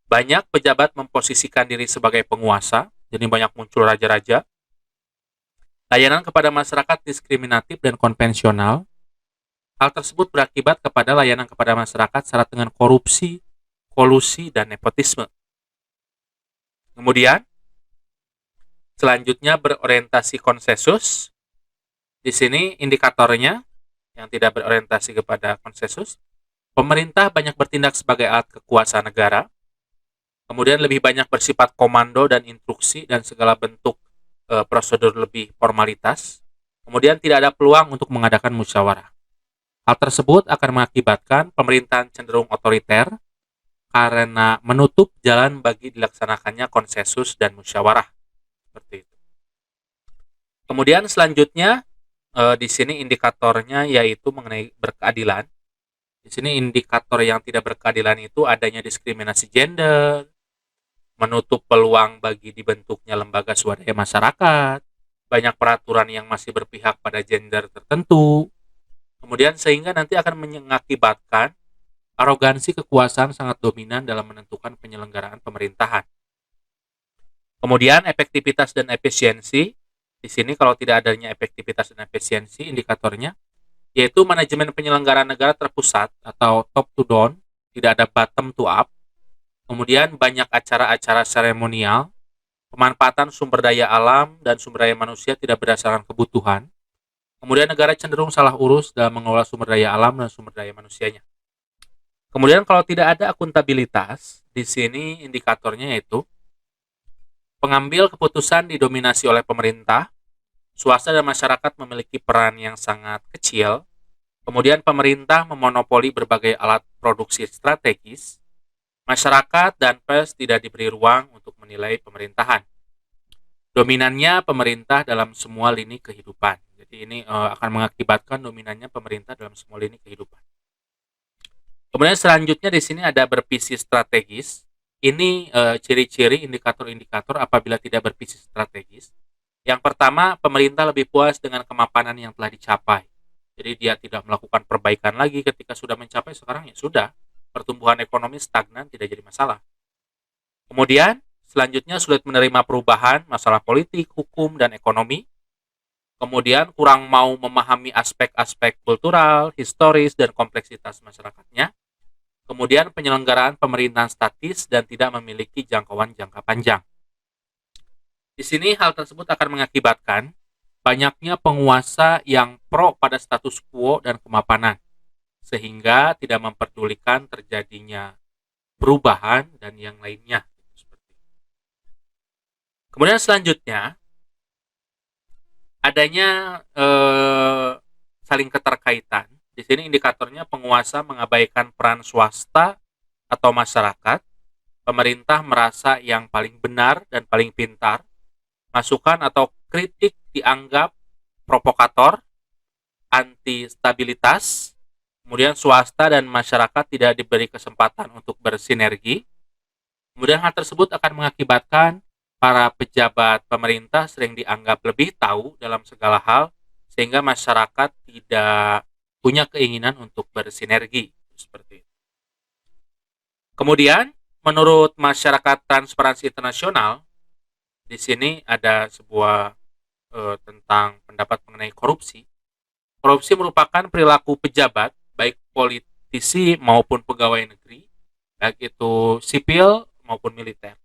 Banyak pejabat memposisikan diri sebagai penguasa, jadi banyak muncul raja-raja. Layanan kepada masyarakat diskriminatif dan konvensional. Hal tersebut berakibat kepada layanan kepada masyarakat syarat dengan korupsi, kolusi, dan nepotisme. Kemudian, selanjutnya berorientasi konsensus. Di sini indikatornya yang tidak berorientasi kepada konsensus. Pemerintah banyak bertindak sebagai alat kekuasaan negara. Kemudian lebih banyak bersifat komando dan instruksi dan segala bentuk prosedur lebih formalitas. Kemudian tidak ada peluang untuk mengadakan musyawarah. Hal tersebut akan mengakibatkan pemerintahan cenderung otoriter karena menutup jalan bagi dilaksanakannya konsensus dan musyawarah. Seperti itu. Kemudian selanjutnya di sini indikatornya yaitu mengenai berkeadilan. Di sini indikator yang tidak berkeadilan itu adanya diskriminasi gender, menutup peluang bagi dibentuknya lembaga swadaya masyarakat, banyak peraturan yang masih berpihak pada gender tertentu, kemudian sehingga nanti akan mengakibatkan arogansi kekuasaan sangat dominan dalam menentukan penyelenggaraan pemerintahan. Kemudian efektivitas dan efisiensi. Di sini kalau tidak adanya efektivitas dan efisiensi, indikatornya yaitu manajemen penyelenggaraan negara terpusat atau top to down, tidak ada bottom to up. Kemudian banyak acara-acara seremonial, pemanfaatan sumber daya alam dan sumber daya manusia tidak berdasarkan kebutuhan. Kemudian negara cenderung salah urus dalam mengelola sumber daya alam dan sumber daya manusianya. Kemudian kalau tidak ada akuntabilitas, di sini indikatornya yaitu pengambil keputusan didominasi oleh pemerintah, swasta dan masyarakat memiliki peran yang sangat kecil, kemudian pemerintah memonopoli berbagai alat produksi strategis, masyarakat dan pers tidak diberi ruang untuk menilai pemerintahan. Dominannya pemerintah dalam semua lini kehidupan. Jadi ini akan mengakibatkan dominannya pemerintah dalam semua lini kehidupan. Kemudian selanjutnya di sini ada bervisi strategis. Ini ciri-ciri indikator-indikator apabila tidak bervisi strategis. Yang pertama, pemerintah lebih puas dengan kemapanan yang telah dicapai. Jadi dia tidak melakukan perbaikan lagi ketika sudah mencapai, sekarang ya sudah. Pertumbuhan ekonomi stagnan, tidak jadi masalah. Kemudian, selanjutnya sulit menerima perubahan, masalah politik, hukum, dan ekonomi. Kemudian, kurang mau memahami aspek-aspek kultural, historis, dan kompleksitas masyarakatnya. Kemudian penyelenggaraan pemerintahan statis dan tidak memiliki jangkauan jangka panjang. Di sini hal tersebut akan mengakibatkan banyaknya penguasa yang pro pada status quo dan kemapanan, sehingga tidak memperdulikan terjadinya perubahan dan yang lainnya. Kemudian selanjutnya, adanya saling keterkaitan. Di sini indikatornya penguasa mengabaikan peran swasta atau masyarakat, pemerintah merasa yang paling benar dan paling pintar, masukan atau kritik dianggap provokator, anti stabilitas, kemudian swasta dan masyarakat tidak diberi kesempatan untuk bersinergi. Kemudian hal tersebut akan mengakibatkan para pejabat pemerintah sering dianggap lebih tahu dalam segala hal, sehingga masyarakat tidak punya keinginan untuk bersinergi. Seperti itu. Kemudian, menurut Masyarakat Transparansi Internasional, di sini ada sebuah tentang pendapat mengenai korupsi. Korupsi merupakan perilaku pejabat, baik politisi maupun pegawai negeri, baik itu sipil maupun militer,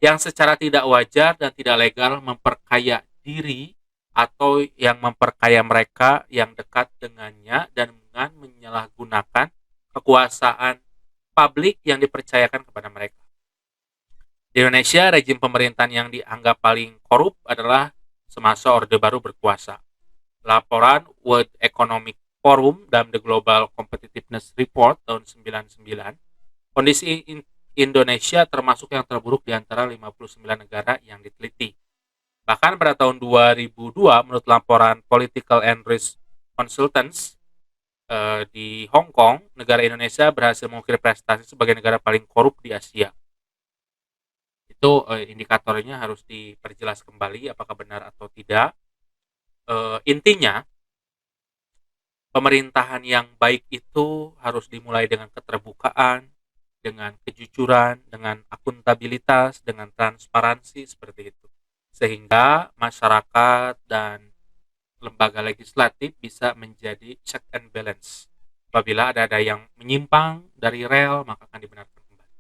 yang secara tidak wajar dan tidak legal memperkaya diri atau yang memperkaya mereka yang dekat dengannya dan dengan menyalahgunakan kekuasaan publik yang dipercayakan kepada mereka. Di Indonesia, rejim pemerintahan yang dianggap paling korup adalah semasa Orde Baru berkuasa. Laporan World Economic Forum dalam The Global Competitiveness Report tahun 1999, kondisi Indonesia termasuk yang terburuk di antara 59 negara yang diteliti. Bahkan pada tahun 2002, menurut laporan Political and Risk Consultants di Hong Kong, negara Indonesia berhasil mengukir prestasi sebagai negara paling korup di Asia. Itu indikatornya harus diperjelas kembali apakah benar atau tidak. Intinya, pemerintahan yang baik itu harus dimulai dengan keterbukaan, dengan kejujuran, dengan akuntabilitas, dengan transparansi, seperti itu. Sehingga masyarakat dan lembaga legislatif bisa menjadi check and balance. Apabila ada yang menyimpang dari rel, maka akan dibenarkan kembali.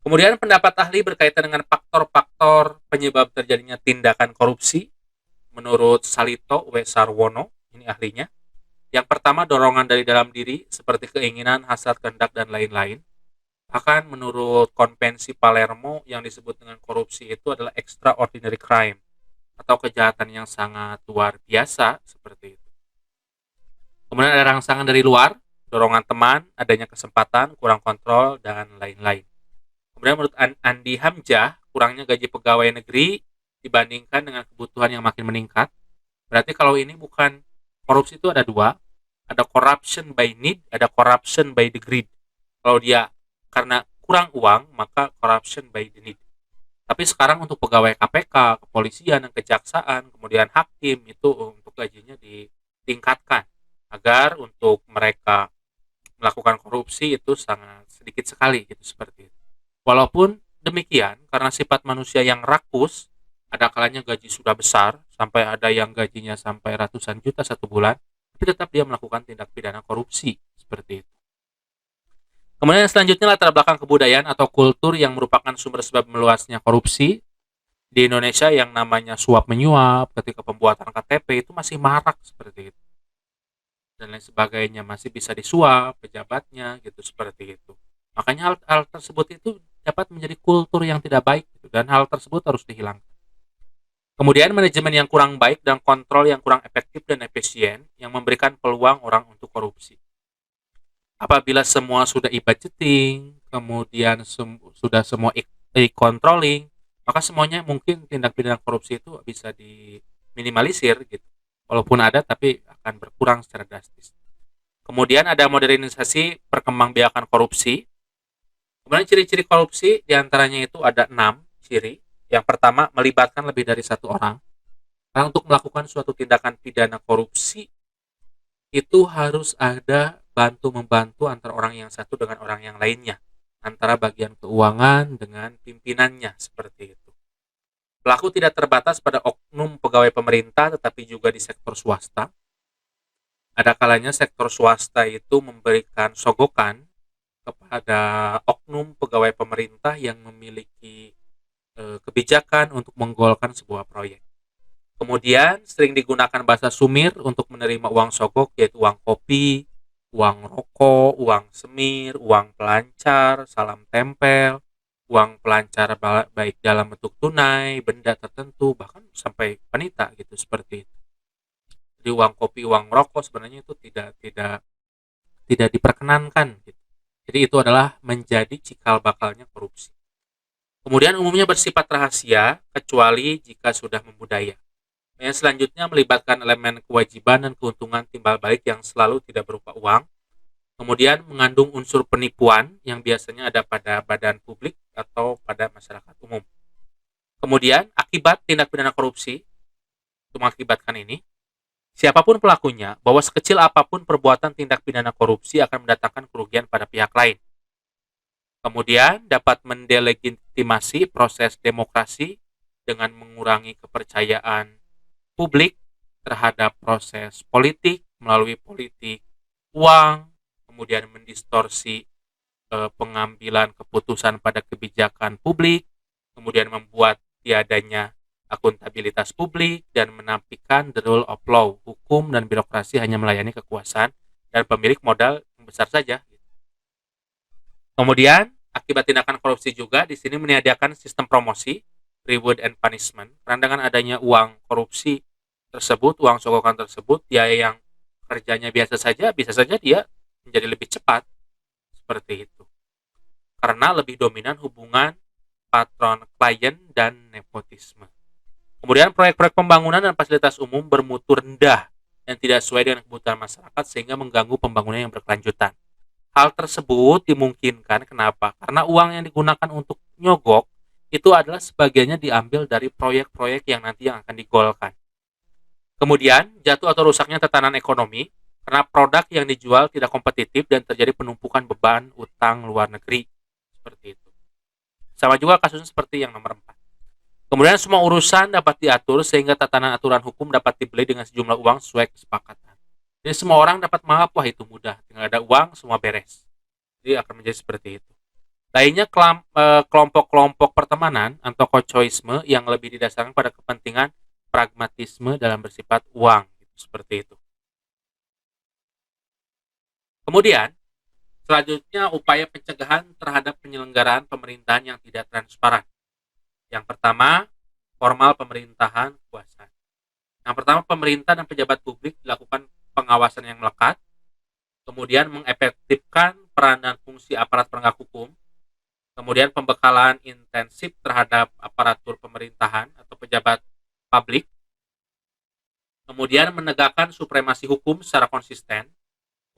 Kemudian pendapat ahli berkaitan dengan faktor-faktor penyebab terjadinya tindakan korupsi. Menurut Salito W. Sarwono, ini ahlinya, yang pertama dorongan dari dalam diri seperti keinginan, hasrat, kehendak, dan lain-lain. Bahkan menurut Konvensi Palermo yang disebut dengan korupsi itu adalah extraordinary crime atau kejahatan yang sangat luar biasa, seperti itu. Kemudian ada rangsangan dari luar, dorongan teman, adanya kesempatan, kurang kontrol, dan lain-lain. Kemudian menurut Andi Hamzah, kurangnya gaji pegawai negeri dibandingkan dengan kebutuhan yang makin meningkat. Berarti kalau ini bukan korupsi, itu ada dua. Ada corruption by need, ada corruption by the greed. Kalau dia karena kurang uang, maka corruption by the need. Tapi sekarang untuk pegawai KPK, kepolisian, dan kejaksaan, kemudian hakim, itu untuk gajinya ditingkatkan. Agar untuk mereka melakukan korupsi itu sangat sedikit sekali, gitu, seperti itu. Walaupun demikian, karena sifat manusia yang rakus, ada kalanya gaji sudah besar, sampai ada yang gajinya sampai ratusan juta satu bulan, tapi tetap dia melakukan tindak pidana korupsi, seperti itu. Kemudian selanjutnya latar belakang kebudayaan atau kultur yang merupakan sumber sebab meluasnya korupsi. Di Indonesia yang namanya suap menyuap ketika pembuatan KTP itu masih marak, seperti itu. Dan lain sebagainya, masih bisa disuap pejabatnya, gitu, seperti itu. Makanya hal tersebut itu dapat menjadi kultur yang tidak baik, gitu, dan hal tersebut harus dihilangkan. Kemudian manajemen yang kurang baik dan kontrol yang kurang efektif dan efisien yang memberikan peluang orang untuk korupsi. Apabila semua sudah e-budgeting, kemudian sudah semua e-controlling, maka semuanya mungkin tindak pidana korupsi itu bisa diminimalisir, gitu. Walaupun ada, tapi akan berkurang secara drastis. Kemudian ada modernisasi perkembangbiakan korupsi. Kemudian ciri-ciri korupsi diantaranya itu ada 6 ciri. Yang pertama, melibatkan lebih dari satu orang. Karena untuk melakukan suatu tindakan pidana korupsi, itu harus ada bantu-membantu antara orang yang satu dengan orang yang lainnya. Antara bagian keuangan dengan pimpinannya, seperti itu. Pelaku tidak terbatas pada oknum pegawai pemerintah, tetapi juga di sektor swasta. Ada kalanya sektor swasta itu memberikan sogokan kepada oknum pegawai pemerintah yang memiliki kebijakan untuk menggolkan sebuah proyek. Kemudian sering digunakan bahasa sumir untuk menerima uang sogok, yaitu uang kopi, uang rokok, uang semir, uang pelancar, salam tempel, uang pelancar baik dalam bentuk tunai, benda tertentu, bahkan sampai wanita gitu, seperti itu. Jadi uang kopi, uang rokok sebenarnya itu tidak diperkenankan gitu. Jadi itu adalah menjadi cikal bakalnya korupsi. Kemudian umumnya bersifat rahasia kecuali jika sudah membudaya. Yang selanjutnya melibatkan elemen kewajiban dan keuntungan timbal balik yang selalu tidak berupa uang. Kemudian mengandung unsur penipuan yang biasanya ada pada badan publik atau pada masyarakat umum. Kemudian akibat tindak pidana korupsi itu mengakibatkan ini, siapapun pelakunya, bahwa sekecil apapun perbuatan tindak pidana korupsi akan mendatangkan kerugian pada pihak lain. Kemudian dapat mendelegitimasi proses demokrasi dengan mengurangi kepercayaan publik terhadap proses politik melalui politik uang, kemudian mendistorsi pengambilan keputusan pada kebijakan publik, kemudian membuat tiadanya akuntabilitas publik, dan menampilkan the rule of law, hukum dan birokrasi hanya melayani kekuasaan dan pemilik modal yang besar saja. Kemudian akibat tindakan korupsi juga di sini meniadakan sistem promosi, reward and punishment. Karena dengan adanya uang korupsi tersebut, uang sogokan tersebut, dia yang kerjanya biasa saja, bisa saja dia menjadi lebih cepat, seperti itu. Karena lebih dominan hubungan patron klien dan nepotisme. Kemudian proyek-proyek pembangunan dan fasilitas umum bermutu rendah dan tidak sesuai dengan kebutuhan masyarakat sehingga mengganggu pembangunan yang berkelanjutan. Hal tersebut dimungkinkan kenapa? Karena uang yang digunakan untuk nyogok itu adalah sebagiannya diambil dari proyek-proyek yang nanti yang akan digolkan. Kemudian jatuh atau rusaknya tatanan ekonomi karena produk yang dijual tidak kompetitif dan terjadi penumpukan beban utang luar negeri, seperti itu. Sama juga kasusnya seperti yang nomor 4. Kemudian semua urusan dapat diatur sehingga tatanan aturan hukum dapat dibeli dengan sejumlah uang sesuai kesepakatan. Jadi semua orang dapat menganggap, wah itu mudah, tinggal ada uang semua beres. Jadi akan menjadi seperti itu. Lainnya kelompok-kelompok pertemanan atau kocoisme yang lebih didasarkan pada kepentingan pragmatisme dalam bersifat uang, seperti itu. Kemudian selanjutnya upaya pencegahan terhadap penyelenggaraan pemerintahan yang tidak transparan. Yang pertama, formal pemerintahan kekuasaan. Yang pertama, pemerintah dan pejabat publik dilakukan pengawasan yang melekat, kemudian mengefektifkan peran dan fungsi aparat penegak hukum, kemudian pembekalan intensif terhadap aparatur pemerintahan atau pejabat publik, kemudian menegakkan supremasi hukum secara konsisten,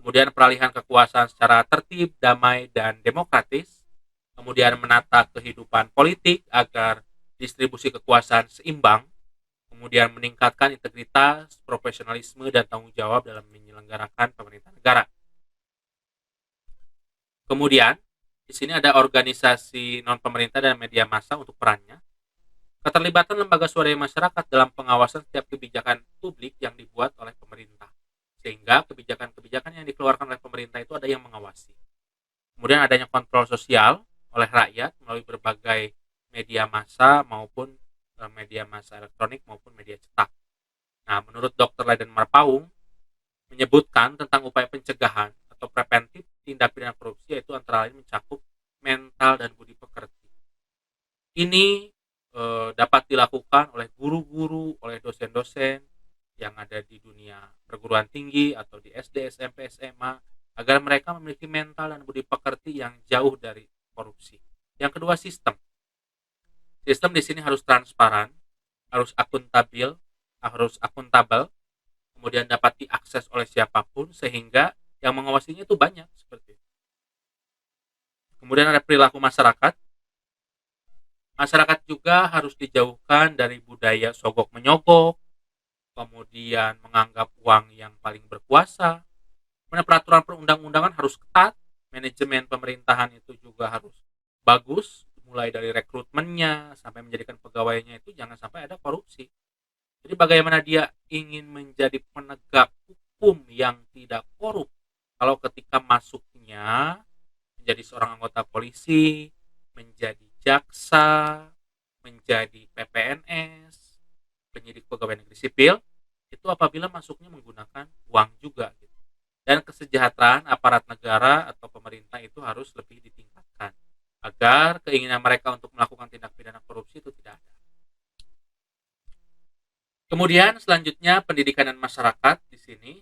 kemudian peralihan kekuasaan secara tertib, damai, dan demokratis, kemudian menata kehidupan politik agar distribusi kekuasaan seimbang, kemudian meningkatkan integritas, profesionalisme, dan tanggung jawab dalam menyelenggarakan pemerintahan negara. Kemudian, di sini ada organisasi non-pemerintah dan media massa untuk perannya. Keterlibatan lembaga swadaya masyarakat dalam pengawasan setiap kebijakan publik yang dibuat oleh pemerintah. Sehingga kebijakan-kebijakan yang dikeluarkan oleh pemerintah itu ada yang mengawasi. Kemudian adanya kontrol sosial oleh rakyat melalui berbagai media massa maupun media massa elektronik maupun media cetak. Nah, menurut Dr. Leiden Marpaung menyebutkan tentang upaya pencegahan atau preventif tindak pidana korupsi yaitu antara lain mencakup mental dan budi pekerti. Ini dapat dilakukan oleh guru-guru, oleh dosen-dosen yang ada di dunia perguruan tinggi atau di SD, SMP, SMA agar mereka memiliki mental dan budi pekerti yang jauh dari korupsi. Yang kedua, sistem. Sistem di sini harus transparan, harus akuntabel, kemudian dapat diakses oleh siapapun sehingga yang mengawasinya itu banyak seperti itu. Kemudian ada perilaku masyarakat. Masyarakat juga harus dijauhkan dari budaya sogok menyogok, kemudian menganggap uang yang paling berkuasa. Kemudian peraturan perundang-undangan harus ketat, manajemen pemerintahan itu juga harus bagus, mulai dari rekrutmennya sampai menjadikan pegawainya itu jangan sampai ada korupsi. Jadi bagaimana dia ingin menjadi penegak hukum yang tidak korup kalau ketika masuknya menjadi seorang anggota polisi, menjadi jaksa, menjadi PPNS, penyidik pegawai negeri sipil, itu apabila masuknya menggunakan uang juga gitu. Dan kesejahteraan aparat negara atau pemerintah itu harus lebih ditingkatkan agar keinginan mereka untuk melakukan tindak pidana korupsi itu tidak ada. Kemudian selanjutnya pendidikan dan masyarakat di sini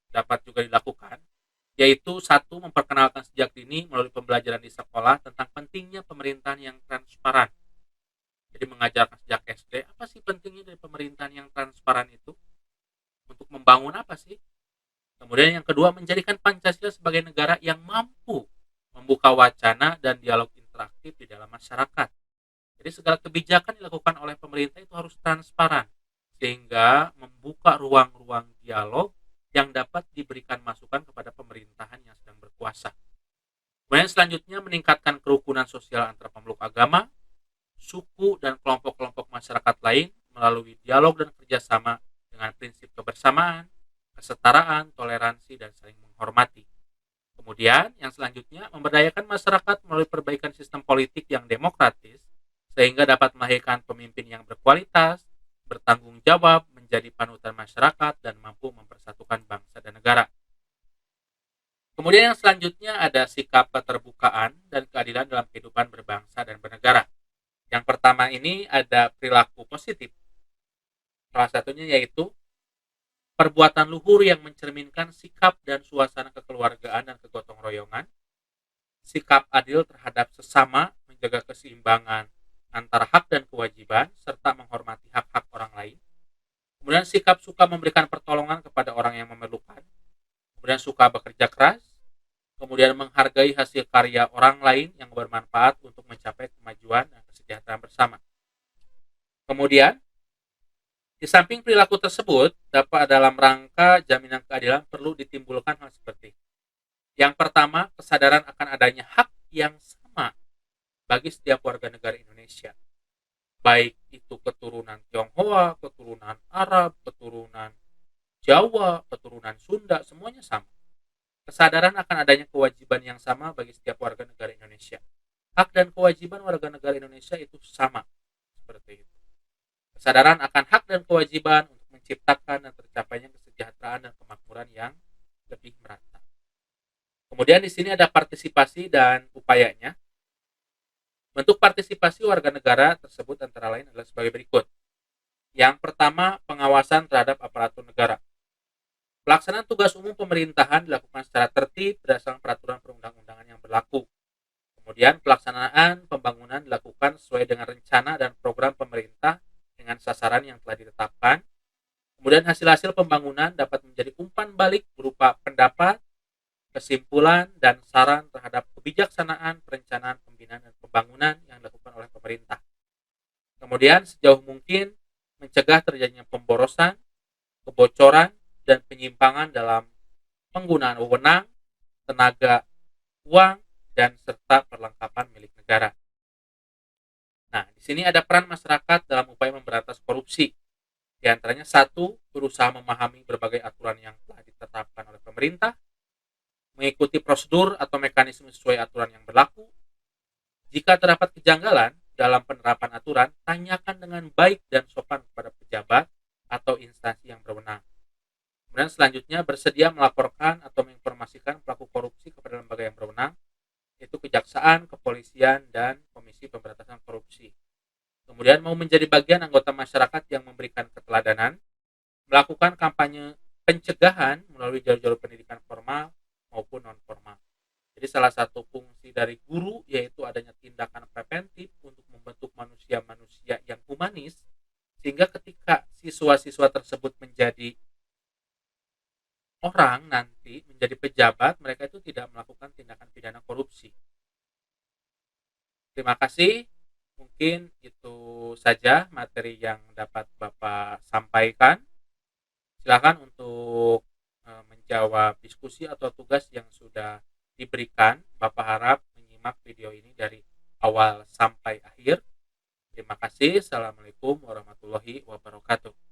dapat juga dilakukan, yaitu satu, memperkenalkan sejak dini melalui pembelajaran di sekolah tentang pentingnya pemerintahan yang transparan. Jadi mengajarkan sejak SD, apa sih pentingnya dari pemerintahan yang transparan itu? Untuk membangun apa sih? Kemudian yang kedua, menjadikan Pancasila sebagai negara yang mampu membuka wacana dan dialog interaktif di dalam masyarakat. Jadi segala kebijakan dilakukan oleh pemerintah itu harus transparan, sehingga membuka ruang-ruang dialog yang dapat diberikan masukan kepada pemerintahan yang sedang berkuasa. Kemudian selanjutnya, meningkatkan kerukunan sosial antara pemeluk agama, suku, dan kelompok-kelompok masyarakat lain melalui dialog dan kerjasama dengan prinsip kebersamaan, kesetaraan, toleransi, dan saling menghormati. Kemudian yang selanjutnya, memberdayakan masyarakat melalui perbaikan sistem politik yang demokratis sehingga dapat melahirkan pemimpin yang berkualitas, bertanggung jawab, menjadi panutan masyarakat, dan mampu mempersatukan bangsa dan negara. Kemudian yang selanjutnya ada sikap keterbukaan dan keadilan dalam kehidupan berbangsa dan bernegara. Yang pertama ini ada perilaku positif. Salah satunya yaitu perbuatan luhur yang mencerminkan sikap dan suasana kekeluargaan dan kegotong royongan, sikap adil terhadap sesama, menjaga keseimbangan antara hak dan kewajiban, serta menghormati hak-hak orang lain. Kemudian sikap suka memberikan pertolongan kepada orang yang memerlukan, kemudian suka bekerja keras, kemudian menghargai hasil karya orang lain yang bermanfaat untuk mencapai kemajuan dan kesejahteraan bersama. Kemudian, di samping perilaku tersebut, dapat dalam rangka jaminan keadilan perlu ditimbulkan hal seperti yang pertama, kesadaran akan adanya hak yang sama bagi setiap warga negara Indonesia. Baik itu keturunan Tionghoa, keturunan Arab, keturunan Jawa, keturunan Sunda, semuanya sama. Kesadaran akan adanya kewajiban yang sama bagi setiap warga negara Indonesia. Hak dan kewajiban warga negara Indonesia itu sama. Seperti itu. Kesadaran akan hak dan kewajiban untuk menciptakan dan tercapainya kesejahteraan dan kemakmuran yang lebih merata. Kemudian di sini ada partisipasi dan upayanya. Bentuk partisipasi warga negara tersebut antara lain adalah sebagai berikut. Yang pertama, pengawasan terhadap aparatur negara. Pelaksanaan tugas umum pemerintahan dilakukan secara tertib berdasarkan peraturan perundang-undangan yang berlaku. Kemudian pelaksanaan pembangunan dilakukan sesuai dengan rencana dan program pemerintah dengan sasaran yang telah ditetapkan. Kemudian hasil-hasil pembangunan dapat menjadi umpan balik berupa pendapat, kesimpulan, dan saran terhadap kebijaksanaan perencanaan pembinaan dan pembangunan yang dilakukan oleh pemerintah. Kemudian sejauh mungkin mencegah terjadinya pemborosan, kebocoran, dan penyimpangan dalam penggunaan wewenang, tenaga, uang, dan serta perlengkapan milik negara. Nah, di sini ada peran masyarakat dalam upaya memberantas korupsi. Di antaranya satu, berusaha memahami berbagai aturan yang telah ditetapkan oleh pemerintah, mengikuti prosedur atau mekanisme sesuai aturan yang berlaku. Jika terdapat kejanggalan dalam penerapan aturan, tanyakan dengan baik dan sopan kepada pejabat atau instansi yang berwenang. Kemudian selanjutnya bersedia melaporkan atau menginformasikan pelaku korupsi kepada lembaga yang berwenang, yaitu kejaksaan, kepolisian, dan Komisi Pemberantasan Korupsi. Kemudian mau menjadi bagian anggota masyarakat yang memberikan keteladanan, melakukan kampanye pencegahan melalui jalur-jalur pendidikan formal maupun non-formal. Jadi salah satu fungsi dari guru yaitu adanya tindakan preventif untuk membentuk manusia-manusia yang humanis, sehingga ketika siswa-siswa tersebut menjadi orang nanti, menjadi pejabat, mereka itu tidak melakukan tindakan pidana korupsi. Terima kasih. Mungkin itu saja materi yang dapat Bapak sampaikan. Silakan untuk menjawab diskusi atau tugas yang sudah diberikan. Bapak harap menyimak video ini dari awal sampai akhir. Terima kasih. Assalamualaikum warahmatullahi wabarakatuh.